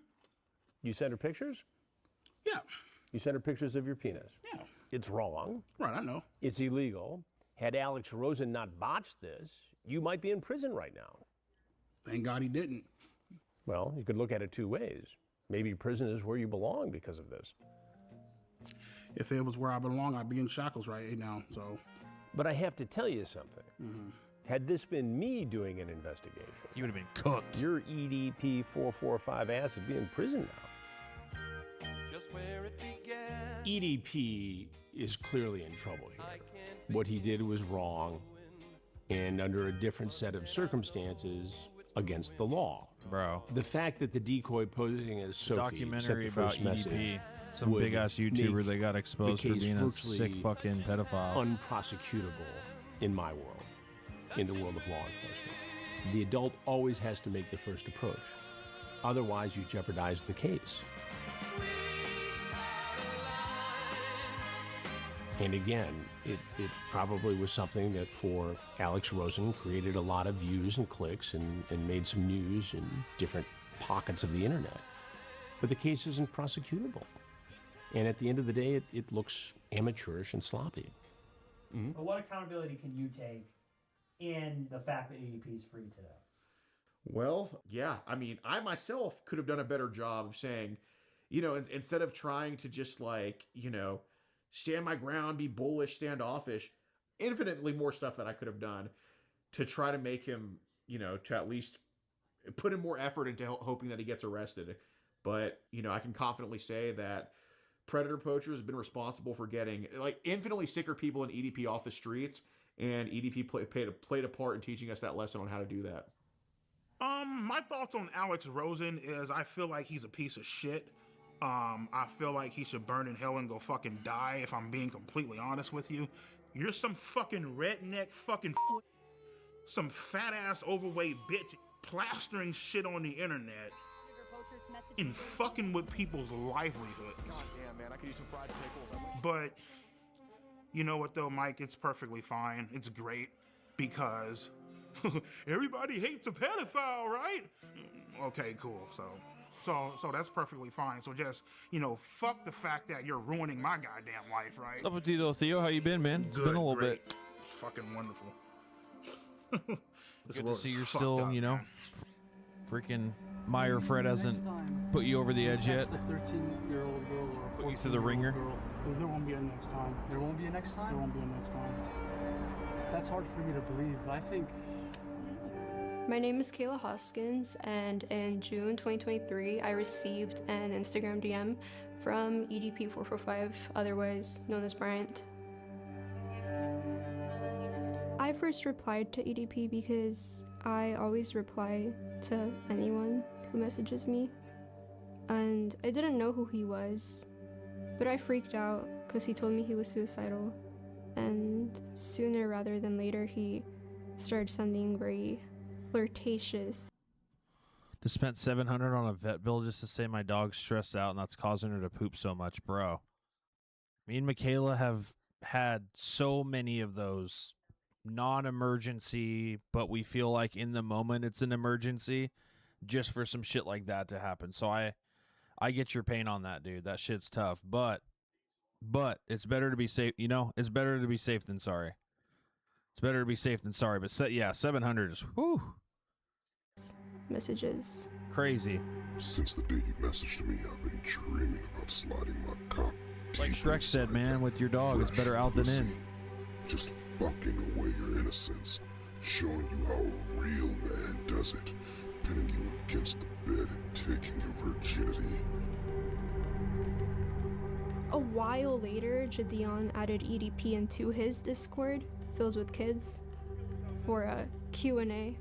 You sent her pictures? Yeah. You sent her pictures of your penis? Yeah. It's wrong. Right, I know. It's illegal. Had Alex Rosen not botched this, you might be in prison right now. Thank God he didn't. Well, you could look at it two ways. Maybe prison is where you belong because of this. If it was where I belong, I'd be in shackles right now, so. But I have to tell you something. Had this been me doing an investigation, you would have been cooked. Your EDP 445 ass would be in prison now. EDP is clearly in trouble here. What he did was wrong, and under a different set of circumstances, against the law. Bro. The fact that the decoy posing as Sophie documentary sent the first about EDP. message Some would big ass YouTuber make that got exposed the for case being a virtually sick fucking pedophile. unprosecutable in my world, in the world of law enforcement. The adult always has to make the first approach. Otherwise, you jeopardize the case. And again, it probably was something that for Alex Rosen created a lot of views and clicks and made some news in different pockets of the internet. But the case isn't prosecutable. And at the end of the day, it looks amateurish and sloppy. But what accountability can you take in the fact that EDP is free today? Well, yeah. I mean, I myself could have done a better job of saying, you know, instead of trying to just like, you know, stand my ground, be bullish, standoffish, infinitely more stuff that I could have done to try to make him, you know, to at least put in more effort into hoping that he gets arrested. But, you know, I can confidently say that predator poachers have been responsible for getting like infinitely sicker people in EDP off the streets, and EDP played a part in teaching us that lesson on how to do that. My thoughts on Alex Rosen is I feel like he's a piece of shit. I feel like he should burn in hell and go fucking die, if I'm being completely honest with you. You're some fucking redneck fucking some fat ass overweight bitch plastering shit on the internet and fucking with people's livelihoods. Damn, man, I could use some fried pickles. But you know what though, Mike? It's perfectly fine. It's great because everybody hates a pedophile, right? Okay, cool. So that's perfectly fine. So just, you know, fuck the fact that you're ruining my goddamn life, right? What's up with you though, Theo? How you been, man? It's Good, been a little great. bit. Fucking wonderful. This Good to world see is you're fucked still, up, you know, man. freaking Meyer Fred hasn't put you over the edge yet. The 13-year-old girl or Put you through the ringer. There won't be a next time. There won't be a next time? There won't be a next time. That's hard for you to believe. I think... My name is Kayla Hoskins, and in June 2023, I received an Instagram DM from EDP445, otherwise known as Bryant. I first replied to EDP because I always reply to anyone who messages me, and I didn't know who he was, but I freaked out because he told me he was suicidal, and sooner rather than later, he started sending very flirtatious. To spend $700 on a vet bill just to say my dog's stressed out and that's causing her to poop so much, bro. Me and Michaela have had so many of those non-emergency, but we feel like in the moment it's an emergency, just for some shit like that to happen. So I get your pain on that, dude. That shit's tough, but it's better to be safe. You know, it's better to be safe than sorry. It's better to be safe than sorry. But yeah, 700 is whew, messages. Crazy. Since the day you messaged me, I've been dreaming about sliding my cock. Like Shrek said, man, with your dog, it's better out than in. Just fucking away your innocence, showing you how a real man does it, pinning you against the bed and taking your virginity. A while later, Jadeon added EDP into his Discord, filled with kids, for a Q&A.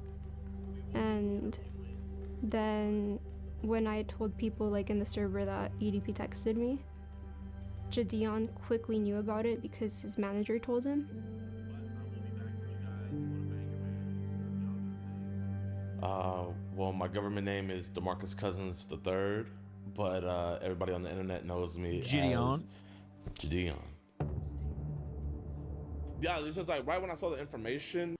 And then when I told people like in the server that EDP texted me, Jadeon quickly knew about it because his manager told him. Well, my government name is DeMarcus Cousins III, but everybody on the internet knows me Gideon. as Gideon. Yeah, this was like right when I saw the information.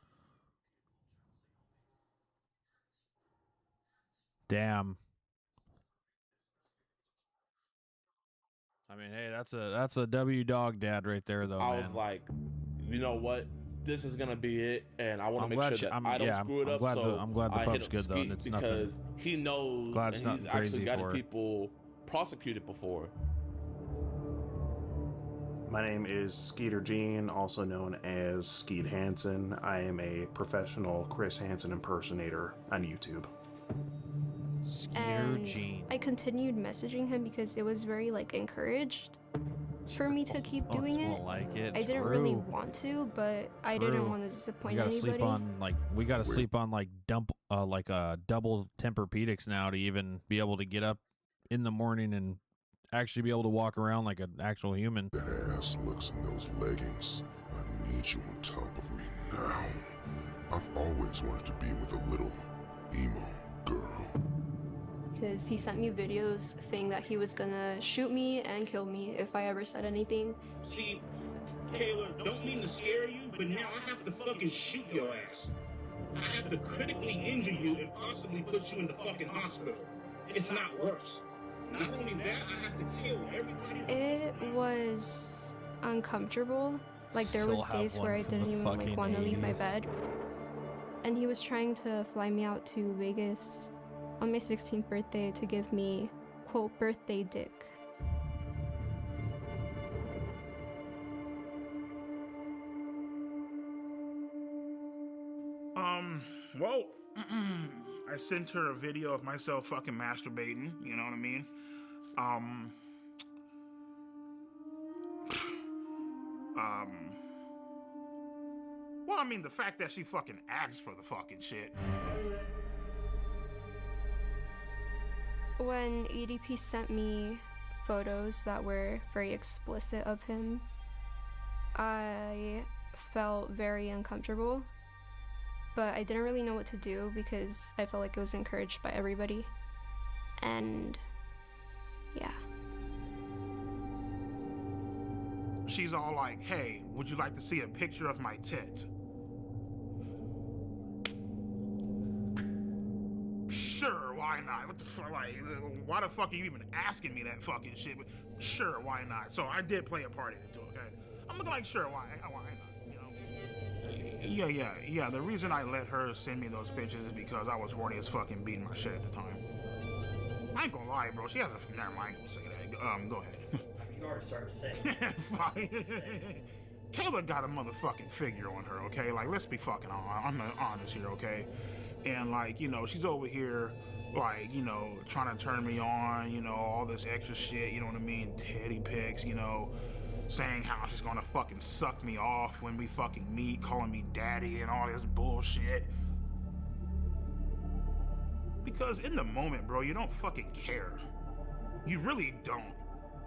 Damn. I mean, hey, that's a W dog dad right there, though. I man. was like, you know what? This is gonna be it, and I want I'm to make glad sure you- that I'm- I don't yeah, screw it I'm up. glad so I'm glad the I hit pup's him good, though, and skeet it's nothing- because he knows, glad and it's he's nothing actually crazy gotten for it. people prosecuted before. My name is Skeeter Gene, also known as Skeet Hansen. I am a professional Chris Hansen impersonator on YouTube. And I continued messaging him because it was very like encouraged for me to keep doing it. Like it. I didn't really True. want to, but I didn't True. want to disappoint We gotta anybody. sleep on double Tempur-Pedics now to even be able to get up in the morning and actually be able to walk around like an actual human. That ass looks in those leggings. I need you on top of me now. I've always wanted to be with a little emo girl. Because he sent me videos saying that he was gonna shoot me and kill me if I ever said anything. See, Kayla, don't mean to scare you, but now I have to fucking shoot your ass. I have to critically injure you and possibly put you in the fucking hospital. If not worse. Not only that, I have to kill everybody. It was uncomfortable. Like there was Still have days where one I from didn't the even like fucking want to leave my 80s. bed. And he was trying to fly me out to Vegas on my 16th birthday to give me, quote, birthday dick. Well, I sent her a video of myself fucking masturbating, you know what I mean? Well, I mean, the fact that she fucking asked for the fucking shit. When EDP sent me photos that were very explicit of him, I felt very uncomfortable, but I didn't really know what to do because I felt like it was encouraged by everybody. And yeah. She's all like, hey, would you like to see a picture of my tits? Sure, why not? What the fuck, like, why the fuck are you even asking me that fucking shit? But sure, why not? So I did play a part in it too, okay? I'm looking like, sure, why not, you know? Yeah, the reason I let her send me those pictures is because I was horny as fucking beating my shit at the time. I ain't gonna lie, bro, she has a, never mind, I ain't gonna say that, go ahead. You already started saying. Fine. Kayla got a motherfucking figure on her, okay? Like, let's be fucking honest here, okay? And, like, you know, she's over here, like, you know, trying to turn me on, you know, all this extra shit, you know what I mean? Teddy pics, you know, saying how she's gonna fucking suck me off when we fucking meet, calling me daddy and all this bullshit. Because in the moment, bro, you don't fucking care. You really don't.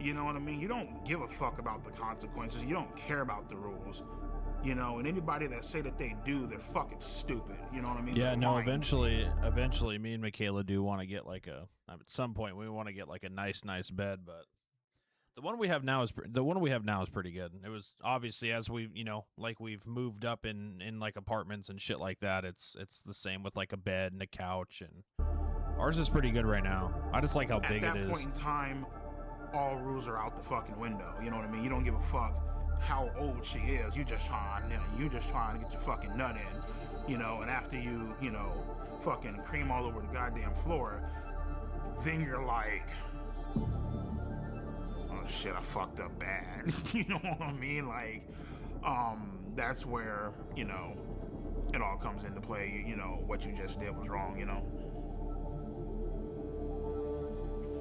You know what I mean? You don't give a fuck about the consequences. You don't care about the rules. You know, and anybody that say that they do, they're fucking stupid. You know what I mean? Yeah, They're no, lying. eventually me and Michaela do want to get like at some point we want to get like a nice bed, but the one we have now is pretty good. It was obviously as we, you know, like we've moved up in like apartments and shit like that. It's the same with like a bed and a couch, and ours is pretty good right now. I just like how big it At that is. point in time, all rules are out the fucking window. You know what I mean? You don't give a fuck how old she is. You just trying to get your fucking nut in, you know. And after you know, fucking cream all over the goddamn floor, then you're like, oh shit, I fucked up bad. You know what I mean? Like, that's where, you know, it all comes into play. You know, what you just did was wrong, you know.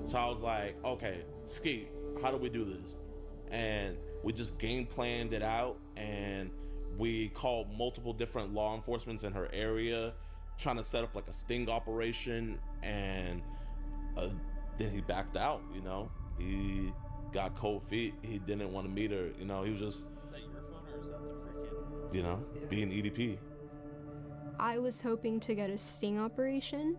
So I was like, okay, Skeet, how do we do this? And we just game planned it out, and we called multiple different law enforcement in her area, trying to set up like a sting operation, and then he backed out, you know. He got cold feet. He didn't want to meet her, you know. He was just, Is that your phone or is that the freaking... you know, being EDP. I was hoping to get a sting operation,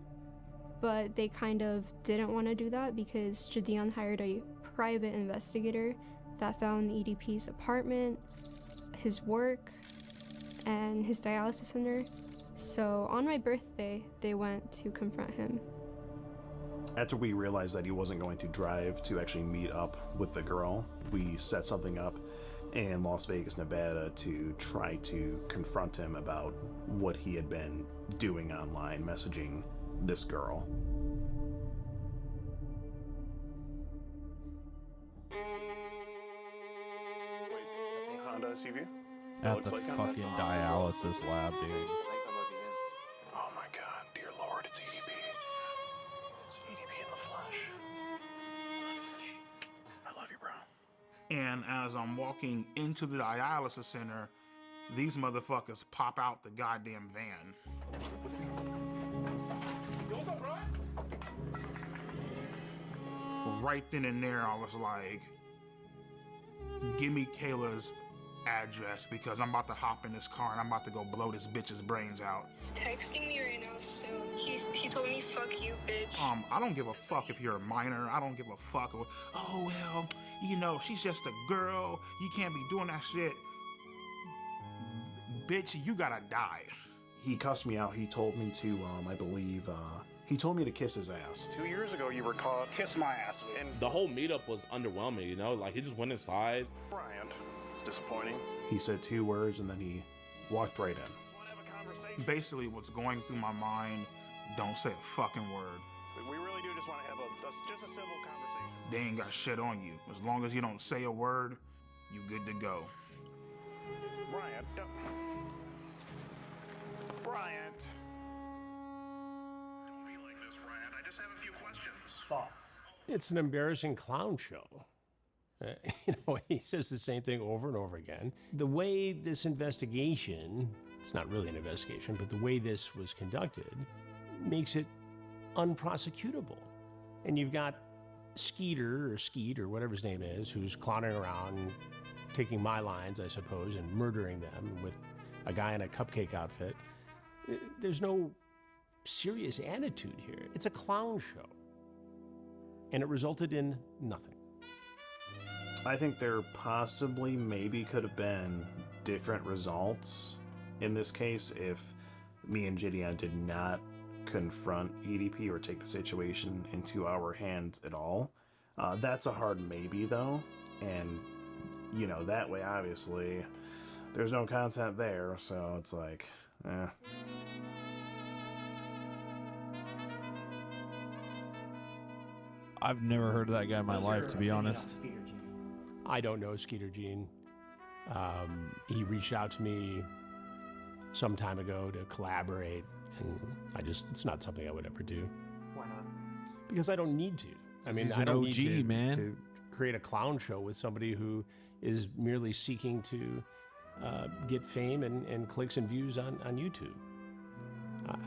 but they kind of didn't want to do that because Jadeon hired a private investigator that found EDP's apartment, his work, and his dialysis center. So on my birthday, they went to confront him. After we realized that he wasn't going to drive to actually meet up with the girl, we set something up in Las Vegas, Nevada to try to confront him about what he had been doing online, messaging this girl. Honda SUV? At the fucking dialysis lab, dude. Oh my god, dear Lord, it's EDP. It's EDP in the flesh. I love you, bro. And as I'm walking into the dialysis center, these motherfuckers pop out the goddamn van. What's up, bro? Right then and there, I was like, give me Kayla's address because I'm about to hop in this car and I'm about to go blow this bitch's brains out. He's texting me right now, so he told me, fuck you, bitch. I don't give a fuck if you're a minor. I don't give a fuck. Oh, well, you know, she's just a girl. You can't be doing that shit. Bitch, you gotta die. He cussed me out. He told me to, I believe, he told me to kiss his ass. 2 years ago, you were caught. Kiss my ass. And the whole meetup was underwhelming, you know? Like, he just went inside. Brian, it's disappointing. He said 2 words and then he walked right in. Basically, what's going through my mind, don't say a fucking word. We really do just want to have just a civil conversation. They ain't got shit on you. As long as you don't say a word, you good to go. Bryant. Bryant. Don't be like this, Bryant. I just have a few questions. Thoughts? It's an embarrassing clown show. You know, he says the same thing over and over again. The way this investigation, it's not really an investigation, but the way this was conducted makes it unprosecutable. And you've got Skeeter or Skeet or whatever his name is, who's clowning around, taking my lines, I suppose, and murdering them with a guy in a cupcake outfit. There's no serious attitude here. It's a clown show. And it resulted in nothing. I think there possibly maybe could have been different results in this case if me and Gideon did not confront EDP or take the situation into our hands at all. That's a hard maybe though, and you know, that way obviously there's no content there, so it's like, eh. I've never heard of that guy in my life, to be honest. I don't know Skeeter Gene. He reached out to me some time ago to collaborate, and it's not something I would ever do. Why not? Because I don't need to. I mean, He's I an don't OG, need man. to create a clown show with somebody who is merely seeking to get fame and clicks and views on YouTube.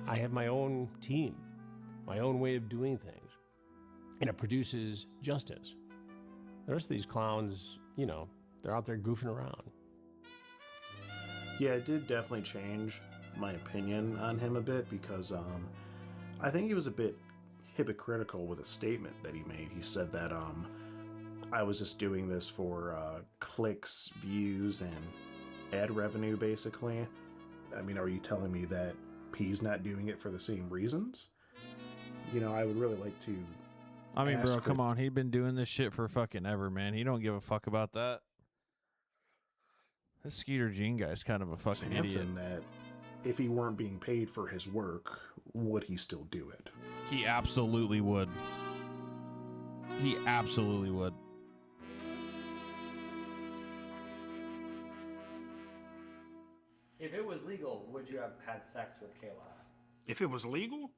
I have my own team, my own way of doing things, and it produces justice. The rest of these clowns, you know, they're out there goofing around. Yeah, it did definitely change my opinion on him a bit because I think he was a bit hypocritical with a statement that he made. He said that I was just doing this for clicks, views, and ad revenue, basically. I mean, are you telling me that P's not doing it for the same reasons? You know, I would really like to... I mean, bro, come on. He'd been doing this shit for fucking ever, man. He don't give a fuck about that. This Skeeter Jean guy's kind of a fucking idiot. Samson that if he weren't being paid for his work, would he still do it? He absolutely would. He absolutely would. If it was legal, would you have had sex with Kayla Hoskins? If it was legal,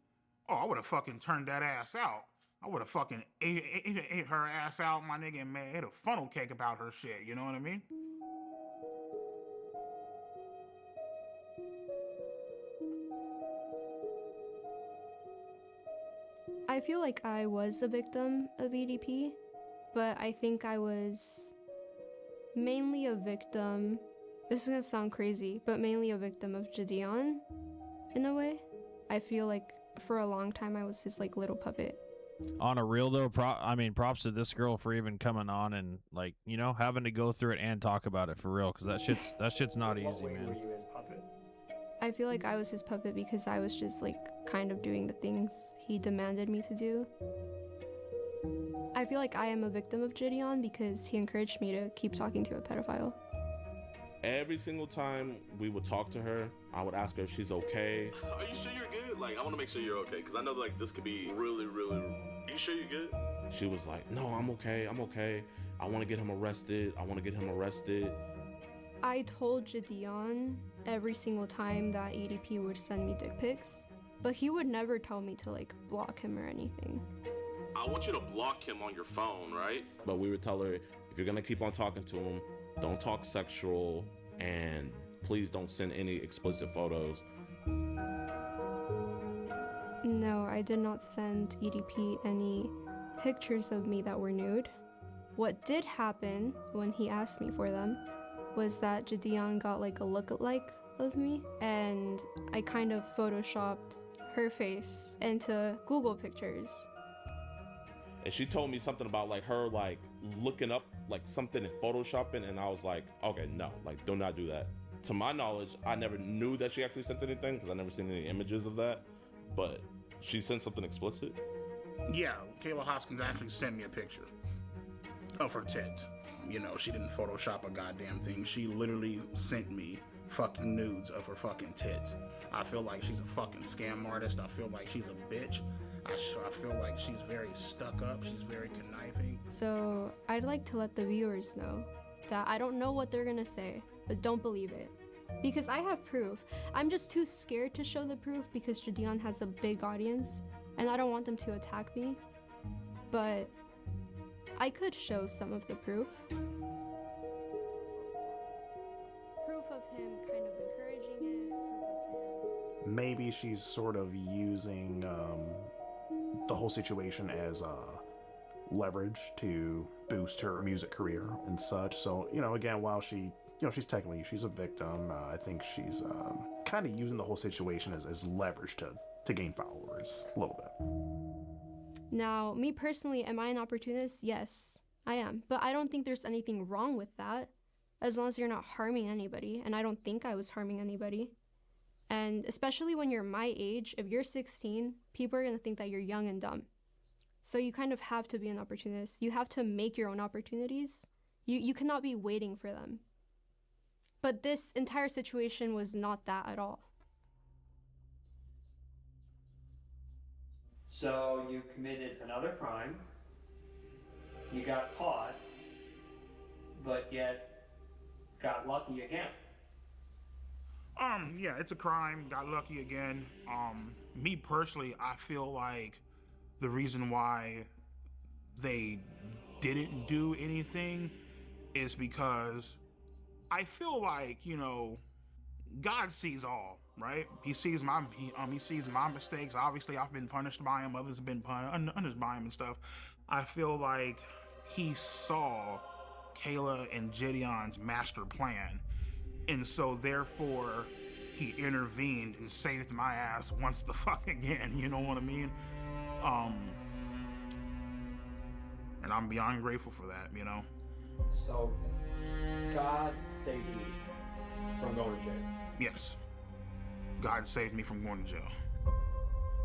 oh, I would have fucking turned that ass out. I would have fucking ate her ass out, my nigga, and made a funnel cake about her shit. You know what I mean? I feel like I was a victim of EDP, but I think I was mainly a victim. This is gonna sound crazy, but mainly a victim of Jadeon, in a way. I feel like for a long time I was his like little puppet. On a real though, props to this girl for even coming on and like, you know, having to go through it and talk about it for real, because that shit's not easy, man. Were you his puppet? I feel like I was his puppet because I was just like kind of doing the things he demanded me to do. I feel like I am a victim of Jadeon because he encouraged me to keep talking to a pedophile. Every single time we would talk to her, I would ask her if she's okay. Are you sure you're good? Like, I want to make sure you're okay, because I know like this could be really, really. Are you sure you're good? She was like, no, I'm okay. I want to get him arrested. I told Jadeon every single time that EDP would send me dick pics, but he would never tell me to like block him or anything. I want you to block him on your phone, right? But we would tell her, if you're going to keep on talking to him, don't talk sexual, and please don't send any explicit photos. No, I did not send EDP any pictures of me that were nude. What did happen when he asked me for them was that Jadeon got like a look-alike of me, and I kind of photoshopped her face into Google pictures. And she told me something about like her like looking up like something in photoshopping, and I was like, okay, no, like do not do that. To my knowledge, I never knew that she actually sent anything because I never seen any images of that, but she sent something explicit. Yeah, Kayla Hoskins actually sent me a picture of her tits. You know, she didn't Photoshop a goddamn thing. She literally sent me fucking nudes of her fucking tits. I feel like she's a fucking scam artist. I feel like she's a bitch. I feel like she's very stuck up. She's very conniving. So I'd like to let the viewers know that I don't know what they're gonna say, but don't believe it. Because I have proof. I'm just too scared to show the proof because Jadeon has a big audience and I don't want them to attack me. But I could show some of the proof. Proof of him kind of encouraging it, proof of him. Maybe she's sort of using the whole situation as leverage to boost her music career and such. So, you know, again, while she's technically, she's a victim, I think she's kind of using the whole situation as leverage to gain followers a little bit. Now, me personally, am I an opportunist? Yes, I am. But I don't think there's anything wrong with that, as long as you're not harming anybody, and I don't think I was harming anybody. And especially when you're my age, if you're 16, people are going to think that you're young and dumb. So you kind of have to be an opportunist. You have to make your own opportunities. You cannot be waiting for them. But this entire situation was not that at all. So you committed another crime, you got caught, but yet got lucky again. Yeah, it's a crime, got lucky again. Me personally, I feel like the reason why they didn't do anything is because I feel like, you know, God sees all, right? He sees my mistakes. Obviously, I've been punished by him. Others have been punished by him and stuff. I feel like he saw Kayla and Jadeon's master plan, and so therefore he intervened and saved my ass once the fuck again. You know what I mean? And I'm beyond grateful for that. You know. So God saved you from going to jail. Yes. God saved me from going to jail.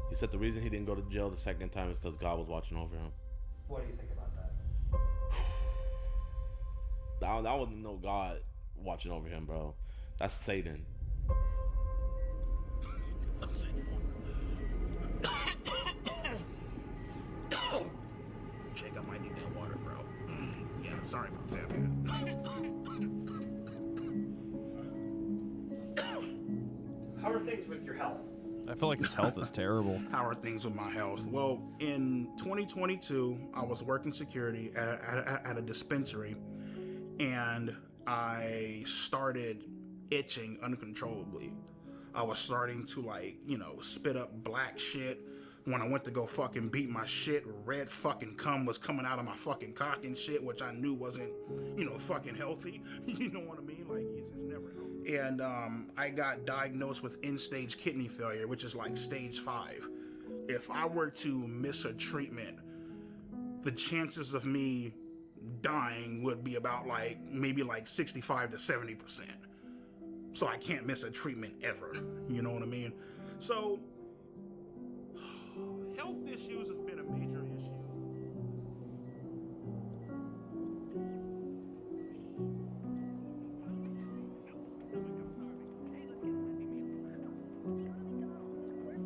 He said the reason he didn't go to jail the second time is because God was watching over him. What do you think about that? That wasn't no God. watching over him, bro. That's Satan. Jake, I might need that water, bro. Yeah, sorry about that, man. How are things with your health? I feel like his health is terrible. How are things with my health? Well, in 2022, I was working security at a dispensary, and I started itching uncontrollably. I was starting to, like, you know, spit up black shit. When I went to go fucking beat my shit, red fucking cum was coming out of my fucking cock and shit, which I knew wasn't, you know, fucking healthy. You know what I mean? Like, it's never healthy. And I got diagnosed with end-stage kidney failure, which is like stage 5. If I were to miss a treatment, the chances of me dying would be about like maybe like 65 to 70%. So I can't miss a treatment ever. You know what I mean? So health issues have been a major issue.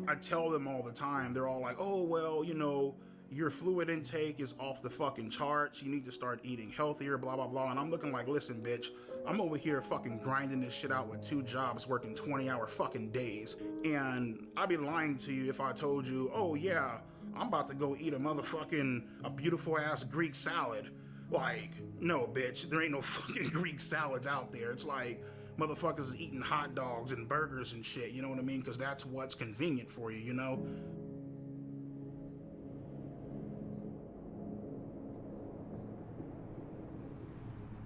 I tell them all the time, they're all like, oh, well, you know, your fluid intake is off the fucking charts. You need to start eating healthier, blah, blah, blah. And I'm looking like, listen, bitch, I'm over here fucking grinding this shit out with 2 jobs, working 20-hour fucking days. And I'd be lying to you if I told you, oh, yeah, I'm about to go eat a beautiful ass Greek salad. Like, no, bitch, there ain't no fucking Greek salads out there. It's like motherfuckers is eating hot dogs and burgers and shit, you know what I mean? Because that's what's convenient for you, you know?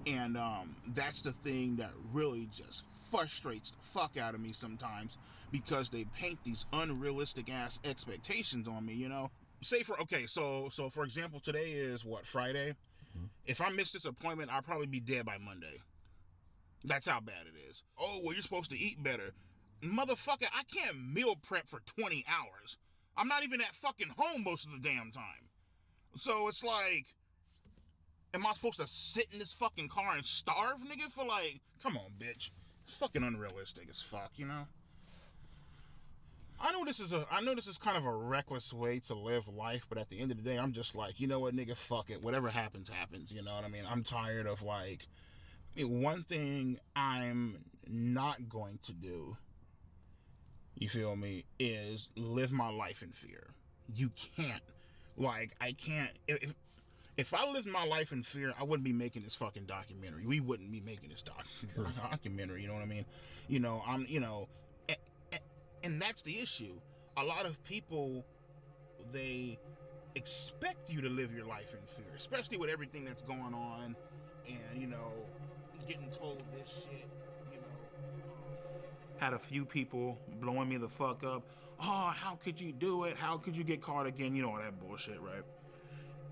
And that's the thing that really just frustrates the fuck out of me sometimes, because they paint these unrealistic ass expectations on me, you know? Say so for example, today is what, Friday? Mm-hmm. If I miss this appointment, I'll probably be dead by Monday. That's how bad it is. Oh, well, you're supposed to eat better. Motherfucker, I can't meal prep for 20 hours. I'm not even at fucking home most of the damn time. So it's like, am I supposed to sit in this fucking car and starve, nigga, for like, come on, bitch. It's fucking unrealistic as fuck, you know? I know this is kind of a reckless way to live life, but at the end of the day, I'm just like, you know what, nigga, fuck it. Whatever happens, happens, you know what I mean? I'm tired of, like, one thing I'm not going to do, you feel me, is live my life in fear. You can't. Like, I can't. If I lived my life in fear, I wouldn't be making this fucking documentary. We wouldn't be making this documentary, you know what I mean? You know, and that's the issue. A lot of people, they expect you to live your life in fear, especially with everything that's going on, and, you know, getting told this shit, you know. Had a few people blowing me the fuck up. Oh, how could you do it? How could you get caught again? You know, all that bullshit, right?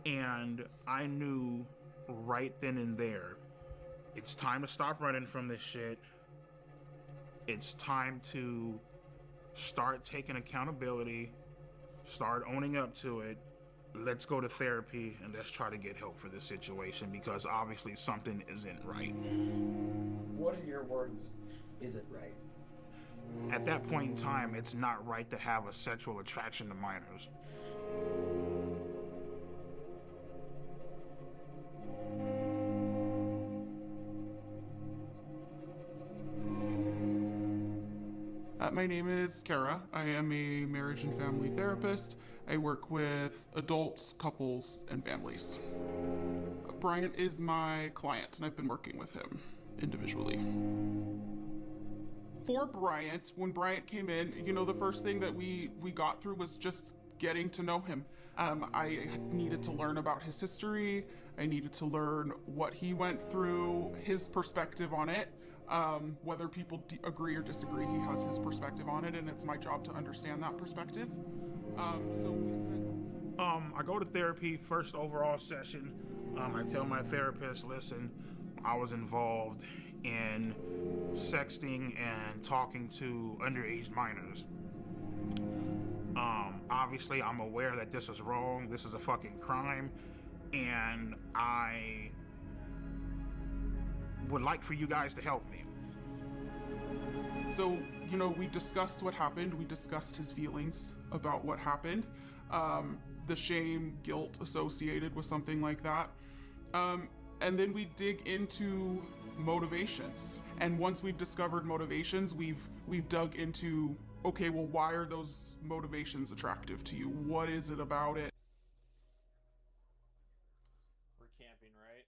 And I knew right then and there, it's time to stop running from this shit. It's time to start taking accountability, start owning up to it. Let's go to therapy and let's try to get help for this situation, because obviously something isn't right. What, in your words, isn't right? At that point in time, it's not right to have a sexual attraction to minors. My name is Kara. I am a marriage and family therapist. I work with adults, couples, and families. Bryant is my client, and I've been working with him individually. For Bryant, when Bryant came in, you know, the first thing that we got through was just getting to know him. I needed to learn about his history. I needed to learn what he went through, his perspective on it. Whether people agree or disagree, he has his perspective on it, and it's my job to understand that perspective. I go to therapy, first overall session. I tell my therapist, listen, I was involved in sexting and talking to underage minors. Obviously, I'm aware that this is wrong. This is a fucking crime, and I would like for you guys to help me. So, you know, we discussed what happened. We discussed his feelings about what happened. The shame, guilt associated with something like that. And then we dig into motivations. And once we've discovered motivations, we've dug into, okay, well, why are those motivations attractive to you? What is it about it? We're camping, right?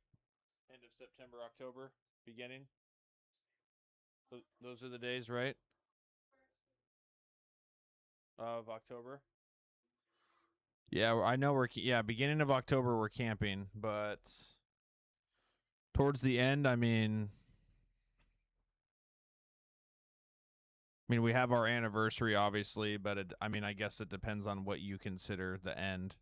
End of September, October, beginning. Those are the days, right? Of October. Yeah, I know beginning of October we're camping, but towards the end, I mean we have our anniversary obviously, but I guess it depends on what you consider the end.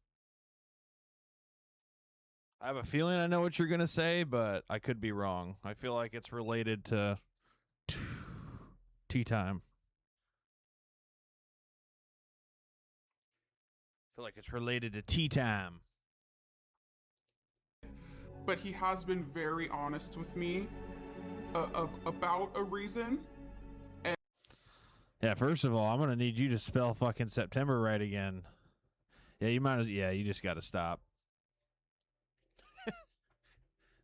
I have a feeling I know what you're going to say, but I could be wrong. I feel like it's related to tea time. I feel like it's related to tea time. But he has been very honest with me about a reason. And Yeah, first of all, I'm going to need you to spell fucking September right again. Yeah, you just got to stop.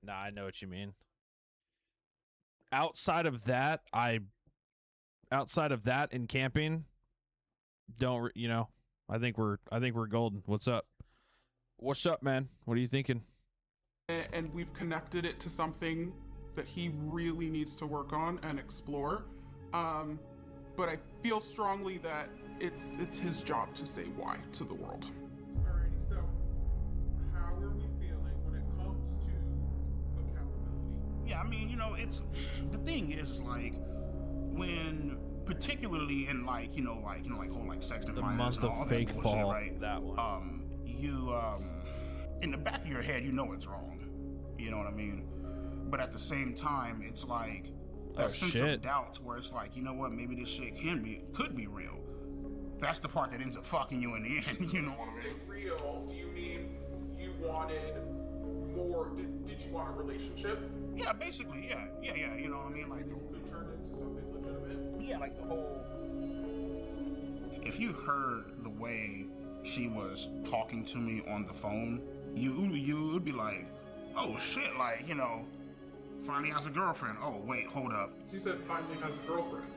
Nah, I know what you mean. Outside of that in camping, I think we're golden. What's up? What's up, man? What are you thinking? And we've connected it to something that he really needs to work on and explore. But I feel strongly that it's his job to say why to the world. Alrighty, so how are we feeling when it comes to accountability? Yeah, I mean, it's the thing is like when particularly in whole sexting The minors month and all of that fake bullshit, fall. right? That one. You in the back of your head, you know it's wrong. You know what I mean? But at the same time, it's like that sense of doubt where it's like, you know what, maybe this shit could be real. That's the part that ends up fucking you in the end, you know what I mean? Say real, do you mean you wanted more, did you want a relationship? Yeah, basically, yeah, you know what I mean? Like, It turned into something legitimate? Yeah, like the whole... If you heard the way she was talking to me on the phone, you would be like, oh shit, like, finally has a girlfriend. Oh, wait, hold up. She said finally has a girlfriend.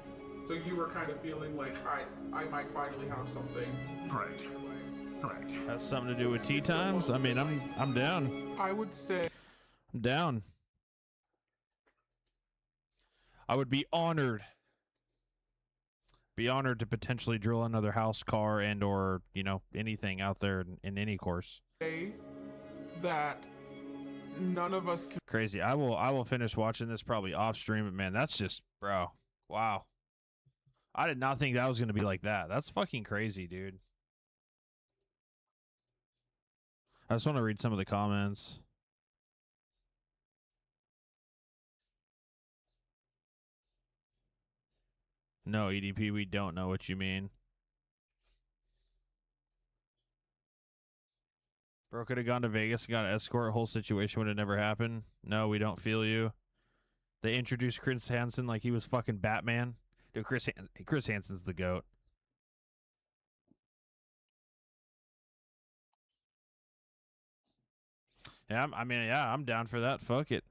So you were kind of feeling like, I might finally have something. Correct. Has something to do with tea times? I mean, I'm down. I would say... I'm down. I would be honored. Be honored to potentially drill another house, car, and or, anything out there in any course. That none of us can... Crazy. I will finish watching this probably off stream, but man, that's just, bro. Wow. I did not think that was going to be like that. That's fucking crazy, dude. I just want to read some of the comments. No, EDP, we don't know what you mean. Bro could have gone to Vegas and got an escort. Whole situation would have never happened. No, we don't feel you. They introduced Chris Hansen like he was fucking Batman. Dude, Chris Hansen's the GOAT. Yeah, I'm down for that. Fuck it.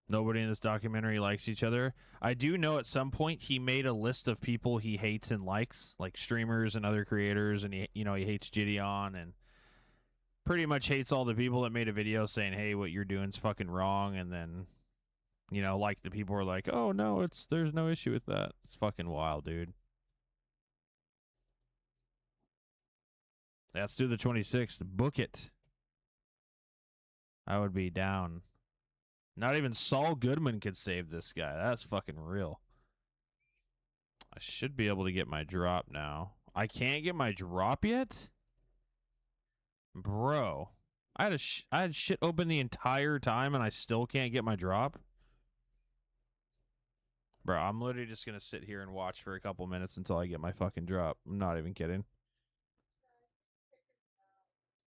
Nobody in this documentary likes each other. I do know at some point he made a list of people he hates and likes, like streamers and other creators, and he hates Gideon and pretty much hates all the people that made a video saying, "Hey, what you're doing's fucking wrong," and then like the people are like, "Oh no, there's no issue with that." It's fucking wild, dude. Let's do the 26th. Book it. I would be down. Not even Saul Goodman could save this guy. That's fucking real. I should be able to get my drop now. I can't get my drop yet? Bro. I had shit open the entire time and I still can't get my drop? Bro, I'm literally just going to sit here and watch for a couple minutes until I get my fucking drop. I'm not even kidding.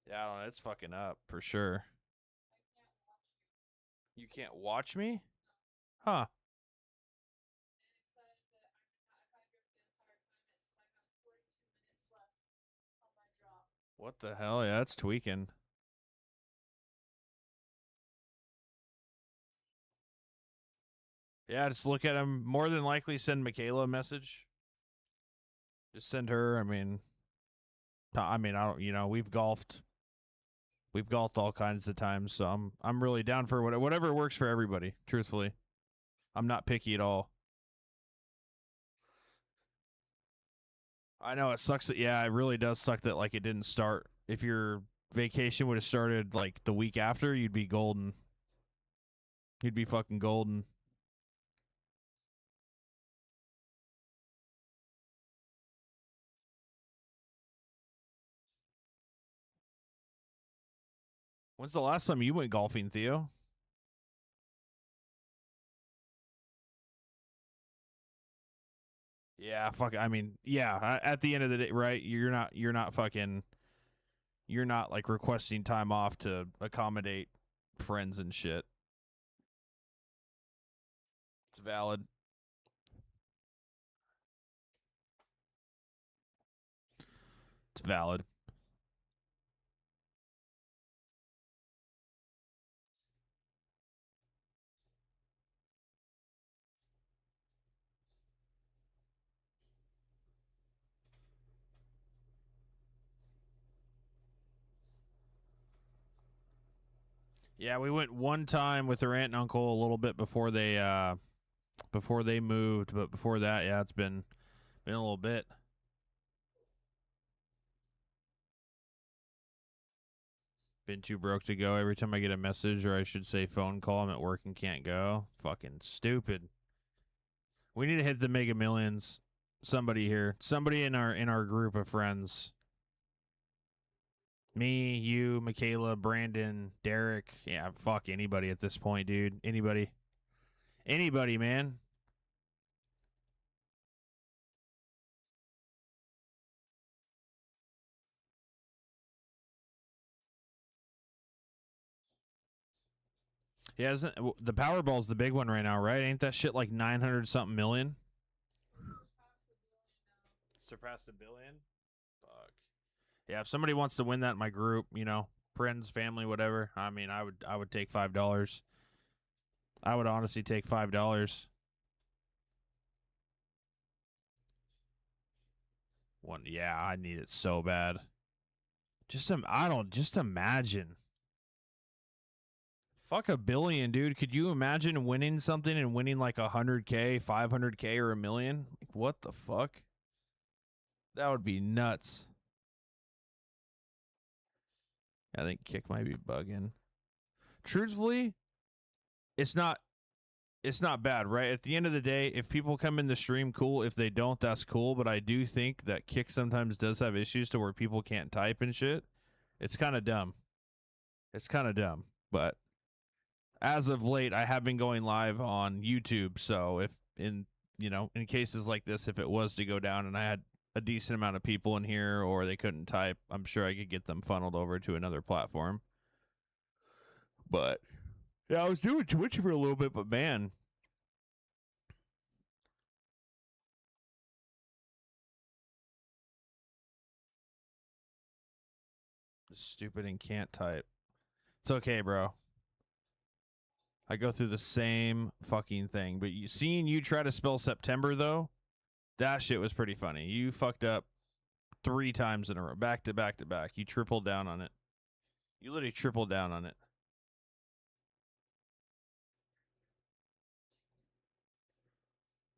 Yeah, I don't know. It's fucking up for sure. You can't watch me? Huh. What the hell? Yeah, that's tweaking. Yeah, just look at him. More than likely send Michaela a message. Just send her. I mean, I don't, we've golfed. We've golfed all kinds of times, so I'm really down for whatever works for everybody, truthfully. I'm not picky at all. I know it sucks that, yeah, it really does suck that, like, it didn't start. If your vacation would have started, like, the week after, you'd be golden. You'd be fucking golden. When's the last time you went golfing, Theo? Yeah, fuck. I mean, yeah. At the end of the day, right? You're not fucking. You're not like requesting time off to accommodate friends and shit. It's valid. It's valid. Yeah, we went one time with her aunt and uncle a little bit before they moved, but before that, yeah, it's been a little bit. Been too broke to go. Every time I get a message, or I should say phone call, I'm at work and can't go. Fucking stupid. We need to hit the Mega Millions. Somebody here. Somebody in our group of friends. Me, you, Michaela, Brandon, Derek. Yeah, fuck anybody at this point, dude. Anybody. Anybody, man. Yeah, isn't the Powerball's the big one right now, right? Ain't that shit like 900 something million? Surpassed a billion? Fuck. Yeah, if somebody wants to win that in my group, friends, family, whatever, I mean, I would take $5. I would honestly take $5. One, yeah, I need it so bad. Just imagine. Fuck a billion, dude. Could you imagine winning something and winning like 100K, 500K, or a million? Like, what the fuck? That would be nuts. I think Kick might be bugging. Truthfully, it's not bad, right? At the end of the day, if people come in the stream, cool. If they don't, that's cool. But I do think that Kick sometimes does have issues to where people can't type and shit. It's kind of dumb. But as of late, I have been going live on YouTube. So if in cases like this, if it was to go down and I had a decent amount of people in here or they couldn't type, I'm sure I could get them funneled over to another platform. But yeah, I was doing Twitch for a little bit, but man. Stupid and can't type. It's okay, bro. I go through the same fucking thing. But seeing you try to spell September, though, that shit was pretty funny. You fucked up 3 times in a row. Back to back to back. You tripled down on it. You literally tripled down on it.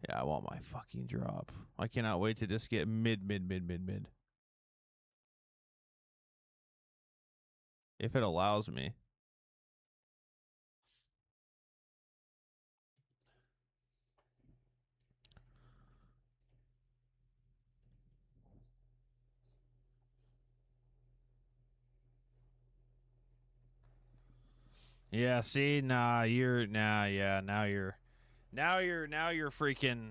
Yeah, I want my fucking drop. I cannot wait to just get mid. If it allows me. Yeah, see, now you're Now you're freaking.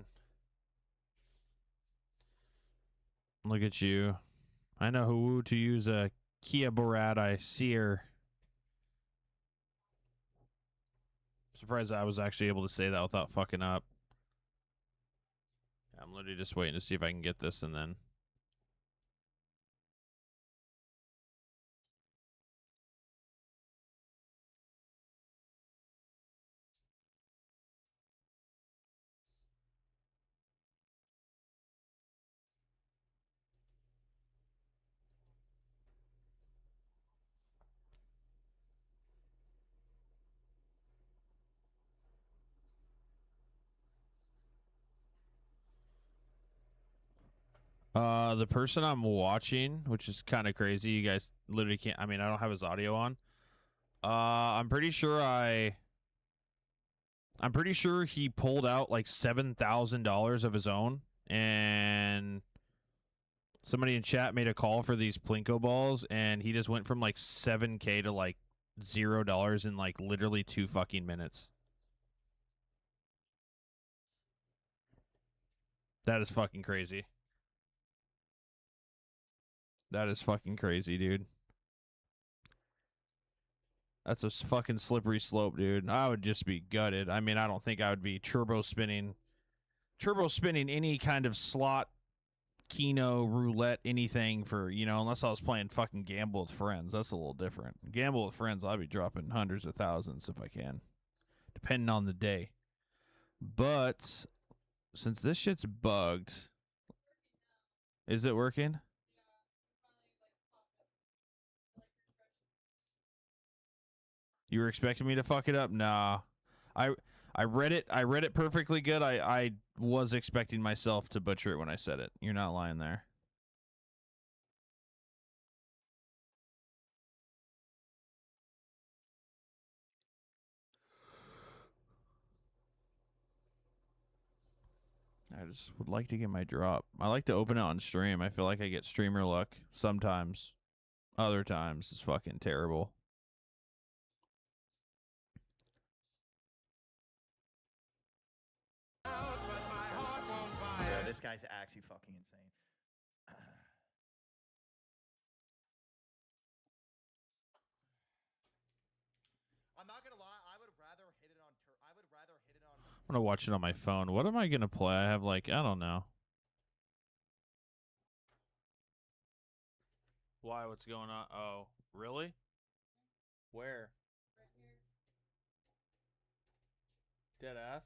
Look at you. I know who to use a Kia Borat. I see her. Surprised I was actually able to say that without fucking up. I'm literally just waiting to see if I can get this and then. The person I'm watching, which is kind of crazy. You guys literally can't. I mean, I don't have his audio on. I'm pretty sure I'm pretty sure he pulled out like $7,000 of his own, and somebody in chat made a call for these Plinko balls, and he just went from like 7K to like $0 in like literally 2 fucking minutes. That is fucking crazy. That is fucking crazy, dude. That's a fucking slippery slope, dude. I would just be gutted. I mean, I don't think I would be turbo spinning any kind of slot, Keno, roulette, anything for, you know, unless I was playing fucking Gamble with Friends. That's a little different. Gamble with Friends, I'd be dropping hundreds of thousands if I can, depending on the day. But since this shit's bugged, is it working? You were expecting me to fuck it up? Nah. I read it perfectly good. I was expecting myself to butcher it when I said it. You're not lying there. I just would like to get my drop. I like to open it on stream. I feel like I get streamer luck sometimes. Other times it's fucking terrible. Yeah, this guy's actually fucking insane. I'm not gonna lie, I would rather hit it on I'm gonna watch it on my phone. What am I gonna play? I have like, I don't know. Why? What's going on? Oh, really? Where? Dead ass?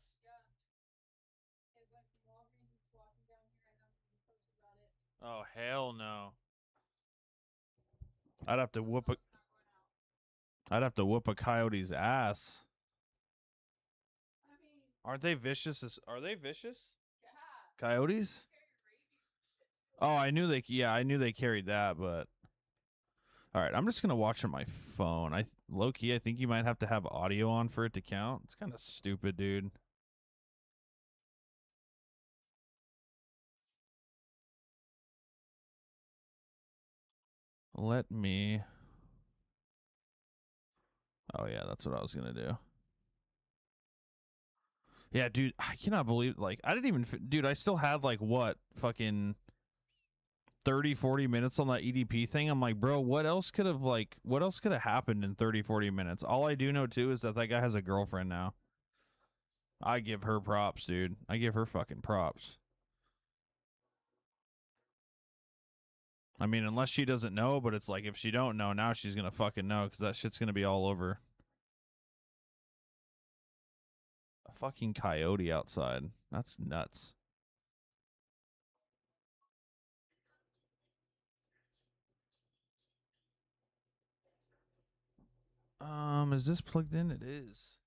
Oh, hell no. I'd have to whoop a coyote's ass. Aren't they vicious? Are they vicious? Coyotes? Oh, I knew they carried that, but all right, I'm just gonna watch on my phone. Low key, I think you might have to have audio on for it to count. It's kind of stupid, dude. Let me. Oh yeah, that's what I was gonna do. Yeah, dude, I cannot believe, like, I didn't even, dude, I still had, like, what, fucking 30, 40 minutes on that EDP thing. I'm like, bro, what else could have happened in 30, 40 minutes? All I do know, too, is that guy has a girlfriend now. I give her props, dude. I give her fucking props. I mean, unless she doesn't know, but it's like, if she don't know, now she's gonna fucking know, because that shit's gonna be all over. A fucking coyote outside. That's nuts. Is this plugged in? It is.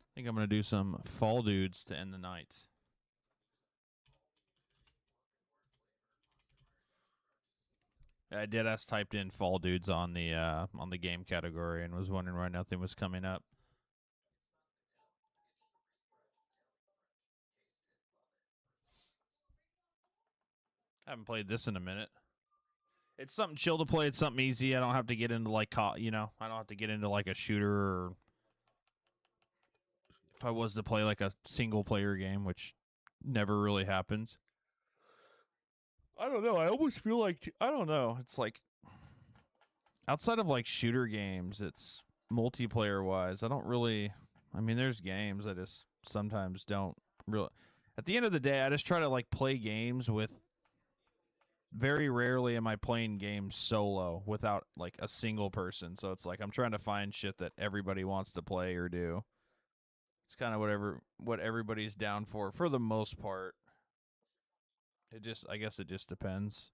I think I'm going to do some Fall Dudes to end the night. I did ask typed in Fall Dudes on the game category and was wondering why nothing was coming up. I haven't played this in a minute. It's something chill to play. It's something easy. I don't have to get into like, I don't have to get into like a shooter, or if I was to play like a single player game, which never really happens. I don't know. I almost feel like, I don't know. It's like outside of like shooter games, it's multiplayer wise. I don't really, I mean, there's games I just sometimes don't really. At the end of the day, I just try to like play games with. Very rarely am I playing games solo without like a single person. So it's like I'm trying to find shit that everybody wants to play or do. It's kind of what everybody's down for the most part. I guess it just depends.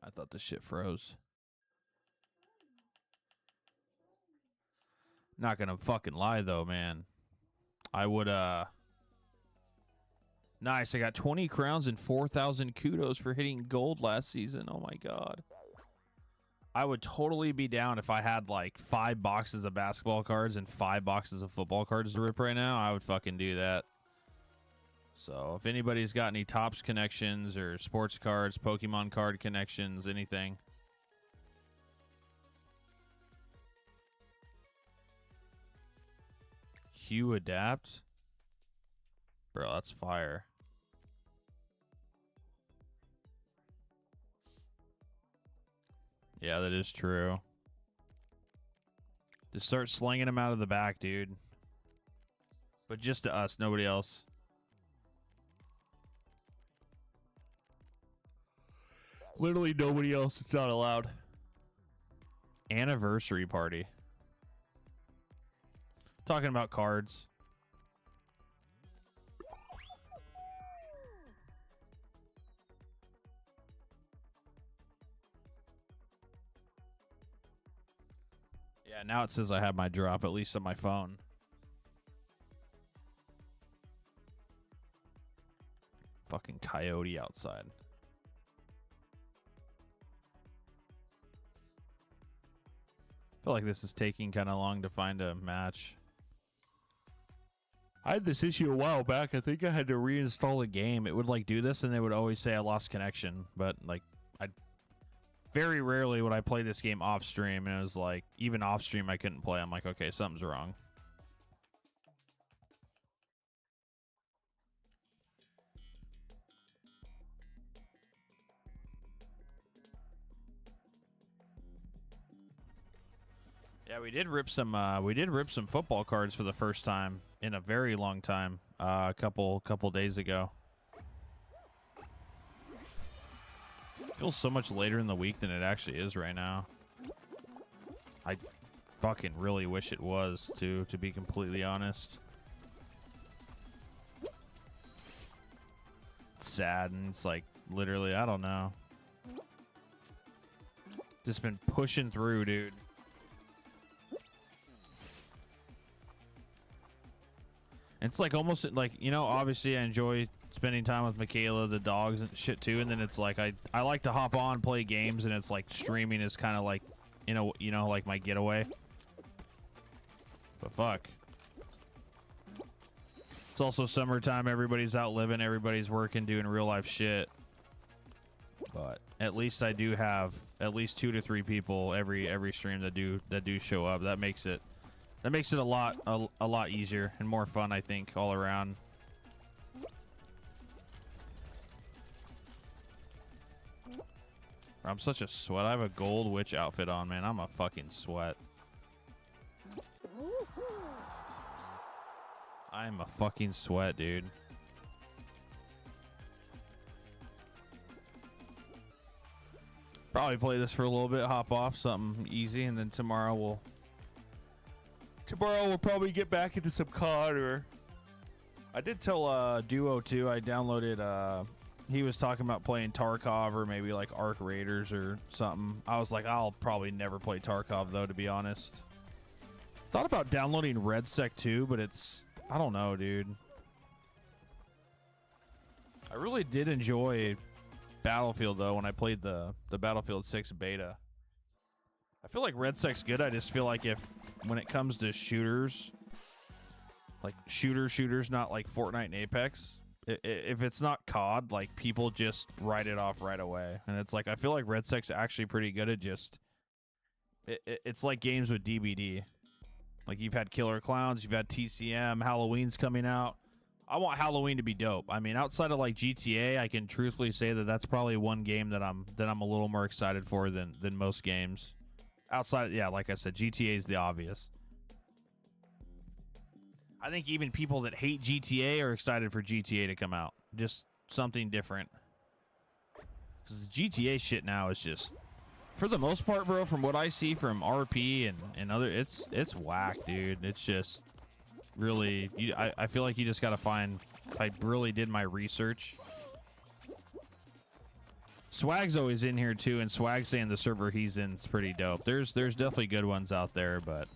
I thought this shit froze. Not gonna fucking lie though, man. I would Nice, I got 20 crowns and 4,000 kudos for hitting gold last season. Oh my god. I would totally be down if I had like 5 boxes of basketball cards and 5 boxes of football cards to rip right now. I would fucking do that. So if anybody's got any Topps connections or sports cards, Pokemon card connections, anything. Hue adapt? Bro, that's fire. Yeah, that is true. Just start slinging them out of the back, dude. But just to us, nobody else. Literally nobody else. It's not allowed. Anniversary party. Talking about cards. Yeah, now it says I have my drop, at least on my phone. Fucking coyote outside. I feel like this is taking kind of long to find a match. I had this issue a while back. I think I had to reinstall the game. It would like do this and they would always say I lost connection. But like, very rarely would I play this game off stream, and it was like, even off stream I couldn't play. I'm like, okay, something's wrong. Yeah, we did rip some football cards for the first time in a very long time, a couple days ago. Feels so much later in the week than it actually is right now. I fucking really wish it was, to be completely honest. It's sad, and it's like, literally, I don't know. Just been pushing through, dude. It's like almost like, you know, obviously I enjoy spending time with Michaela, the dogs and shit too, and then it's like I like to hop on, play games, and it's like streaming is kind of like, you know, like my getaway. But fuck. It's also summertime, everybody's out living, everybody's working, doing real life shit. But at least I do have at least 2 to 3 people every stream that do show up. That makes it a lot easier and more fun, I think, all around. I'm such a sweat. I have a gold witch outfit on, man. I'm a fucking sweat. I'm a fucking sweat, dude. Probably play this for a little bit, hop off, something easy, and then tomorrow we'll probably get back into some COD. Or I did tell Duo too. I downloaded he was talking about playing Tarkov or maybe like Arc Raiders or something. I was like, I'll probably never play Tarkov though, to be honest. Thought about downloading RedSec too, but I don't know, dude. I really did enjoy Battlefield though when I played the Battlefield 6 beta. I feel like RedSec's good. I just feel like when it comes to shooters, like shooters, not like Fortnite and Apex, if it's not COD, like, people just write it off right away. And it's like, I feel like Red Sec's actually pretty good at just... It's like games with DBD. Like, you've had Killer Clowns, you've had TCM, Halloween's coming out. I want Halloween to be dope. I mean, outside of, like, GTA, I can truthfully say that that's probably one game that I'm a little more excited for than most games. Outside, yeah, like I said, GTA is the obvious. I think even people that hate GTA are excited for GTA to come out. Just something different. Because the GTA shit now is just, for the most part, bro, from what I see from RP and other, it's whack, dude. It's just really, I feel like you just got to find, if I really did my research. Swag's always in here too, and Swag's saying the server he's in is pretty dope. There's definitely good ones out there, but...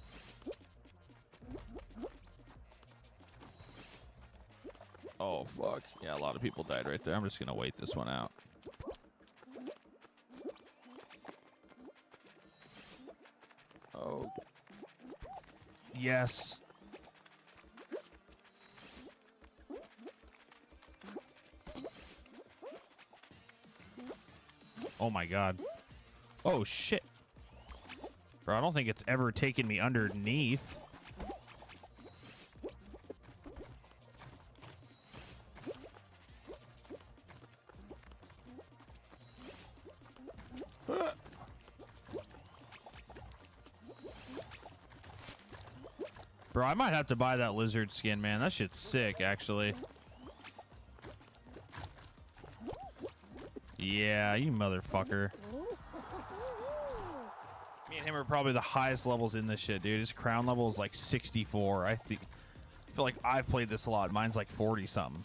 Oh, fuck. Yeah, a lot of people died right there. I'm just going to wait this one out. Oh. Yes. Oh, my God. Oh, shit. Bro, I don't think it's ever taken me underneath. Bro, I might have to buy that lizard skin, man. That shit's sick, actually. Yeah, you motherfucker. Me and him are probably the highest levels in this shit, dude. His crown level is like 64. I feel like I've played this a lot. Mine's like 40-something.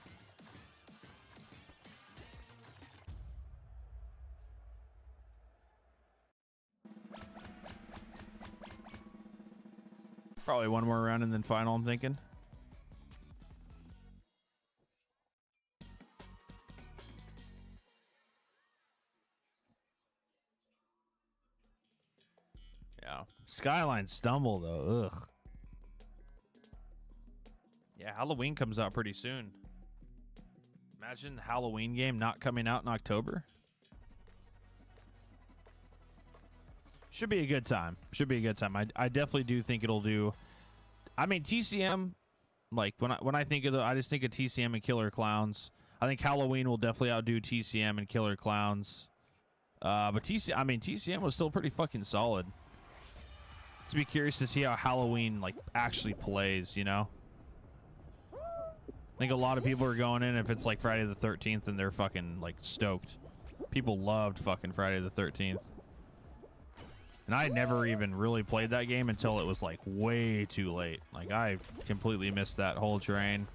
Probably one more round and then final, I'm thinking. Yeah. Skyline Stumble, though. Ugh. Yeah, Halloween comes out pretty soon. Imagine the Halloween game not coming out in October. Should be a good time. Should be a good time. I definitely do think it'll do. I mean, TCM, like, when I think of I just think of TCM and Killer Clowns. I think Halloween will definitely outdo TCM and Killer Clowns. But TCM was still pretty fucking solid. To be curious to see how Halloween, like, actually plays, you know? I think a lot of people are going in if it's like Friday the 13th and they're fucking, like, stoked. People loved fucking Friday the 13th. And I never even really played that game until it was, like, way too late. Like, I completely missed that whole train.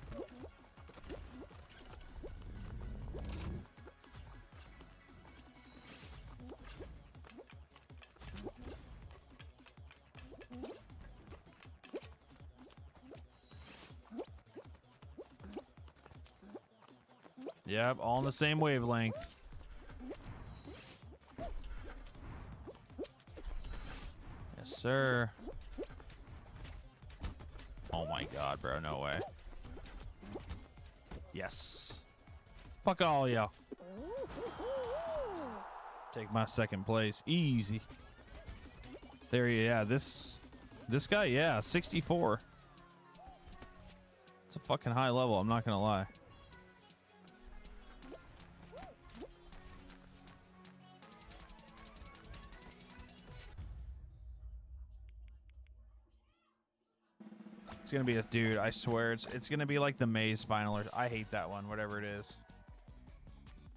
Yep, all on the same wavelength. Yes, sir. Oh my god, bro, no way. Yes. Fuck all y'all. Take my second place. Easy. There you, yeah, this guy, yeah, 64. It's a fucking high level, I'm not gonna lie. It's gonna be a dude. I swear, it's gonna be like the Maze final. Or I hate that one. Whatever it is,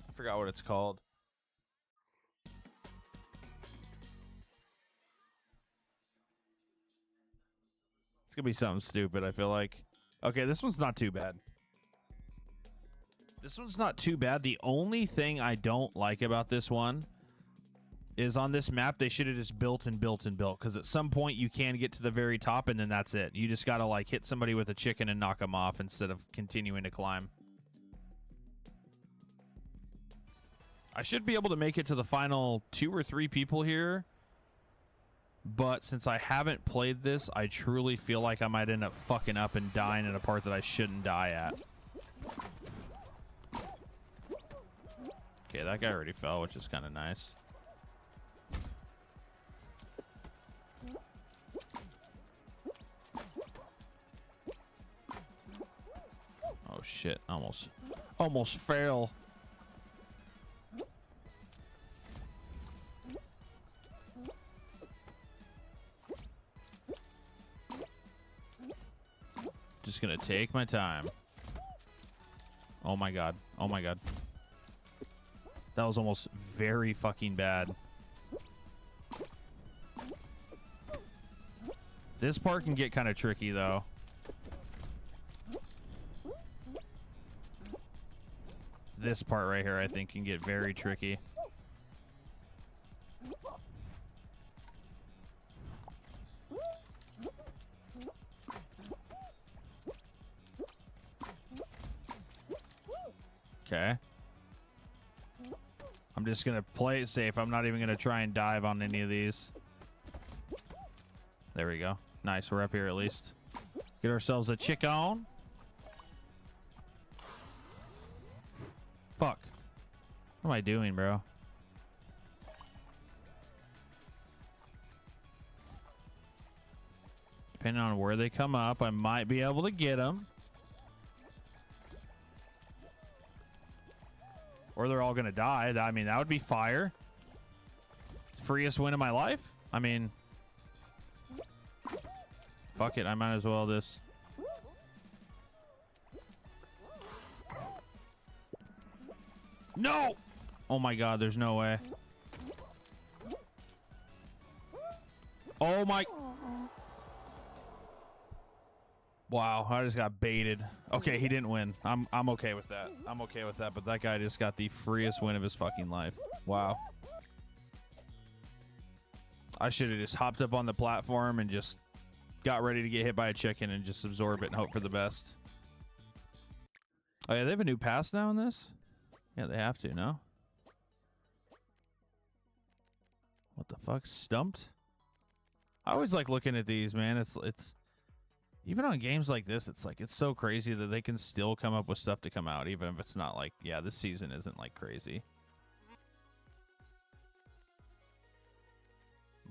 I forgot what it's called. It's gonna be something stupid. I feel like. Okay, this one's not too bad. This one's not too bad. The only thing I don't like about this one is on this map, they should have just built and built and built. Because at some point, you can get to the very top, and then that's it. You just got to, like, hit somebody with a chicken and knock them off instead of continuing to climb. I should be able to make it to the final 2 or 3 people here. But since I haven't played this, I truly feel like I might end up fucking up and dying at a part that I shouldn't die at. Okay, that guy already fell, which is kind of nice. Oh shit, almost fell. Just gonna take my time. Oh my god. Oh my god. That was almost very fucking bad. This part can get kind of tricky though. This part right here I think can get very tricky. Okay. I'm just gonna play it safe. I'm not even gonna try and dive on any of these. There we go. Nice, we're up here at least. Get ourselves a chick on. Fuck. What am I doing, bro? Depending on where they come up, I might be able to get them. Or they're all gonna die. I mean, that would be fire. Freest win of my life? I mean... Fuck it, I might as well just... No! Oh my god, there's no way. Oh my... Wow, I just got baited. Okay, he didn't win. I'm okay with that. I'm okay with that, but that guy just got the freest win of his fucking life. Wow. I should have just hopped up on the platform and just got ready to get hit by a chicken and just absorb it and hope for the best. Oh yeah, they have a new pass now in this? Yeah, they have to, no? What the fuck? Stumped? I always like looking at these, man. It's even on games like this, it's like it's so crazy that they can still come up with stuff to come out, even if it's not like, yeah, this season isn't like crazy.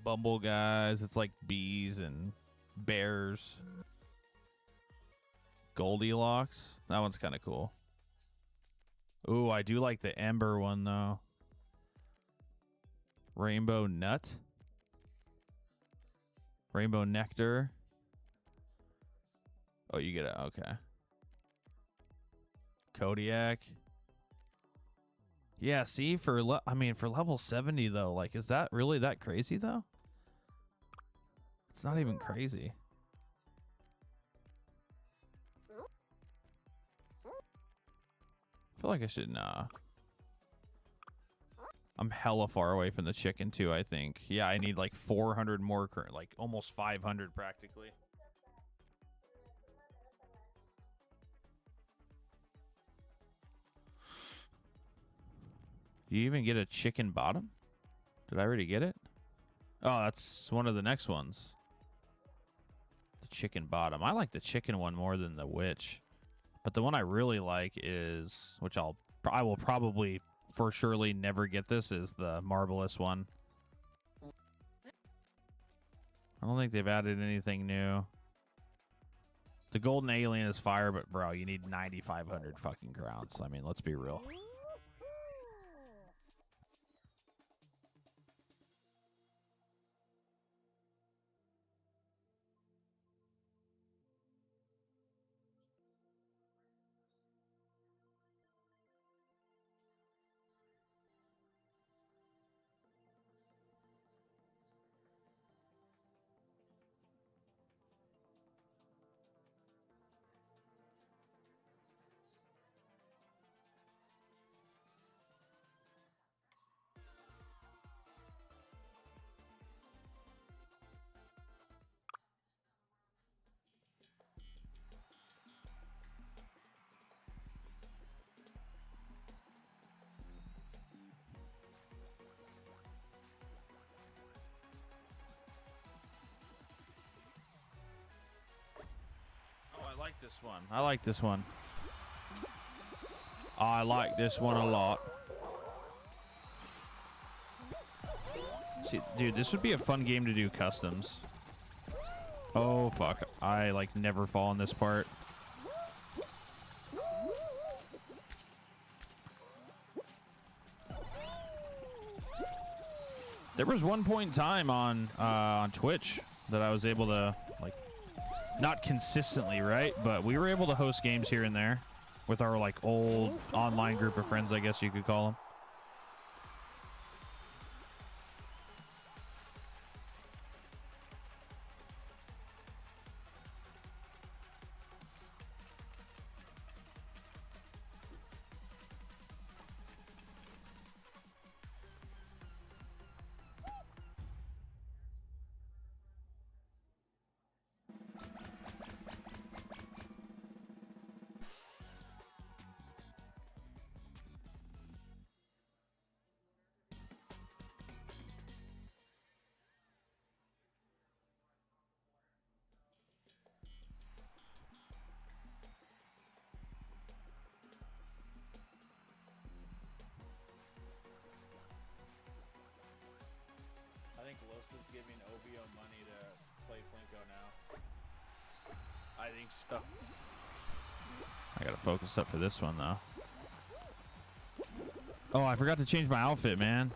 Bumble guys, it's like bees and bears. Goldilocks, that one's kind of cool. Ooh, I do like the Ember one though. Rainbow Nut. Rainbow Nectar. Oh, you get it. Okay. Kodiak. Yeah, see, for level 70 though, like, is that really that crazy though? It's not even crazy. I feel like I should, nah. I'm hella far away from the chicken too, I think. Yeah, I need like 400 more, like almost 500 practically. Do you even get a chicken bottom? Did I already get it? Oh, that's one of the next ones. The chicken bottom. I like the chicken one more than the witch. But the one I really like is, which I will probably for surely never get this, is the marvelous one. I don't think they've added anything new. The golden alien is fire, but bro, you need 9,500 fucking crowns. I mean, let's be real. I like this one. I like this one. I like this one a lot. See, dude, this would be a fun game to do customs. Oh, fuck. I, like, never fall in this part. There was one point in time on Twitch that I was able to, like, not consistently, right? But we were able to host games here and there with our, like, old online group of friends, I guess you could call them. I think Los is giving OBO money to play Plinko now. I think so. I gotta focus up for this one, though. Oh, I forgot to change my outfit, man.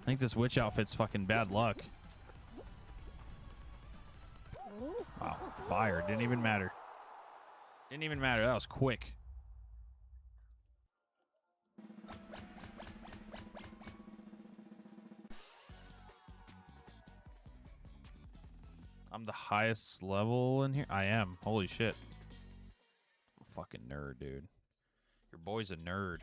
I think this witch outfit's fucking bad luck. Wow, fire. Didn't even matter. Didn't even matter. That was quick. I'm the highest level in here. I am. Holy shit. I'm a fucking nerd, dude. Your boy's a nerd.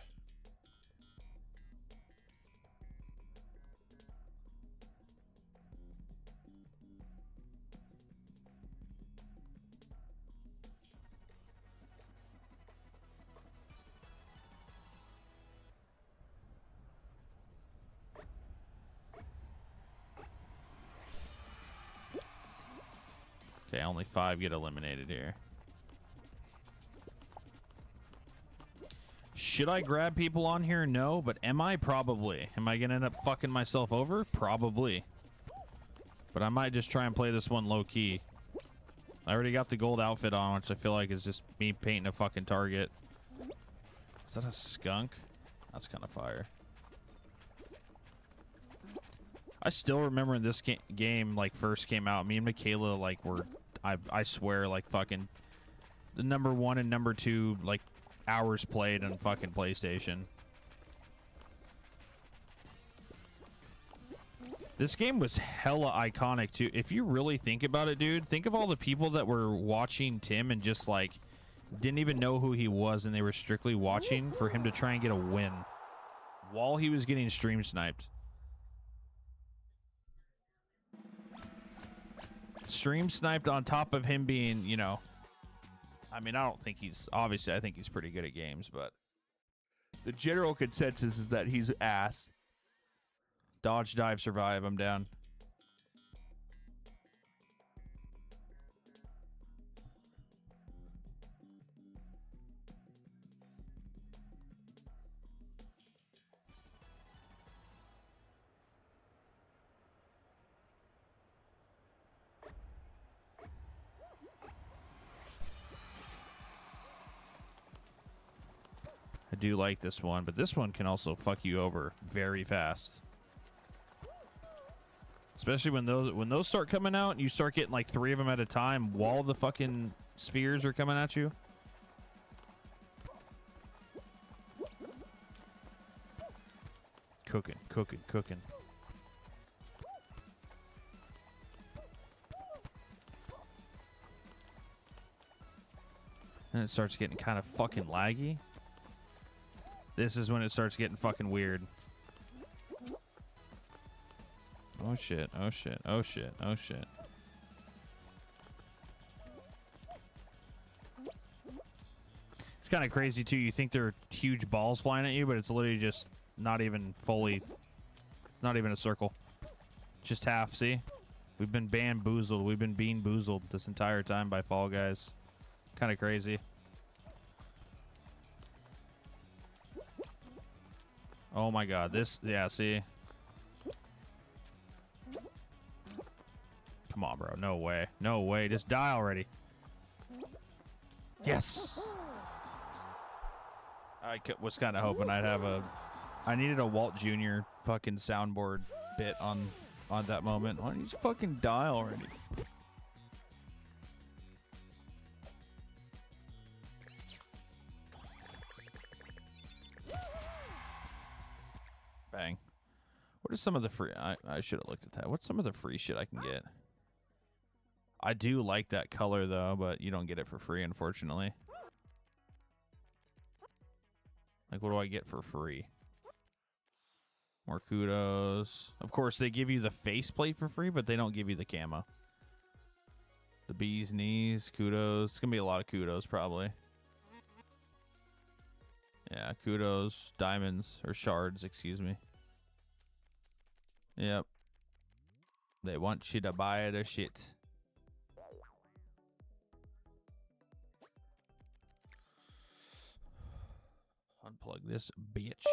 Okay, only 5 get eliminated here. Should I grab people on here? No, but am I? Probably. Am I gonna end up fucking myself over? Probably. But I might just try and play this one low-key. I already got the gold outfit on, which I feel like is just me painting a fucking target. Is that a skunk? That's kind of fire. I still remember when this game like first came out, me and Michaela like were, I swear, like fucking the #1 and #2 like hours played on fucking PlayStation. This game was hella iconic too. If you really think about it, dude, think of all the people that were watching Tim and just like didn't even know who he was, and they were strictly watching for him to try and get a win while he was getting stream sniped. Stream sniped on top of him being, you know, I mean, I don't think he's, obviously I think he's pretty good at games, but the general consensus is that he's ass. Dodge, dive, survive. I'm down. I do like this one, but this one can also fuck you over very fast. Especially when those start coming out and you start getting like 3 of them at a time while the fucking spheres are coming at you. Cooking, cooking, cooking. And it starts getting kind of fucking laggy. This is when it starts getting fucking weird. Oh shit, oh shit, oh shit, oh shit. It's kind of crazy too. You think they're huge balls flying at you, but it's literally just not even fully, not even a circle. Just half, see? We've been bamboozled. We've been bean boozled this entire time by Fall Guys. Kind of crazy. Oh my god, this, yeah, see? Come on, bro. No way. No way. Just die already. Yes. I was kind of hoping I'd have a... I needed a Walt Jr. fucking soundboard bit on that moment. Why don't you just fucking die already? Bang. What is some of the free... I should have looked at that. What's some of the free shit I can get? I do like that color, though, but you don't get it for free, unfortunately. Like, what do I get for free? More kudos. Of course, they give you the faceplate for free, but they don't give you the camo. The bee's knees, kudos. It's going to be a lot of kudos, probably. Yeah, kudos, diamonds, or shards, excuse me. Yep. They want you to buy their shit. Unplug this bitch.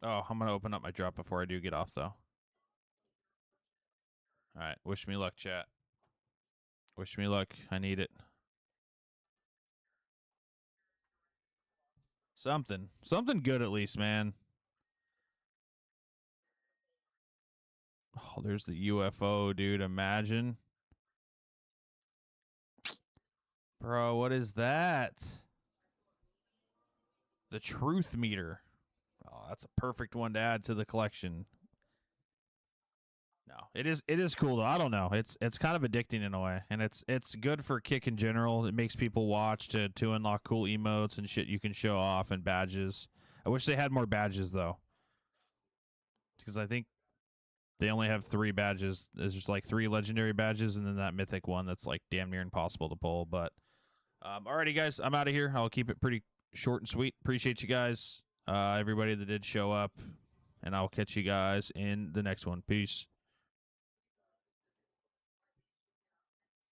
Oh, I'm going to open up my drop before I do get off, though. Alright, wish me luck, chat. Wish me luck. I need it. Something. Something good at least, man. Oh, there's the UFO, dude. Imagine. Bro, what is that? The truth meter. Oh, that's a perfect one to add to the collection. No, it is cool though. I don't know. It's kind of addicting in a way, and it's good for kick in general. It makes people watch to unlock cool emotes and shit you can show off and badges. I wish they had more badges though, because I think they only have 3 badges. There's just like 3 legendary badges, and then that mythic one that's like damn near impossible to pull. But alrighty, guys, I'm out of here. I'll keep it pretty short and sweet. Appreciate you guys, everybody that did show up, and I'll catch you guys in the next one. Peace.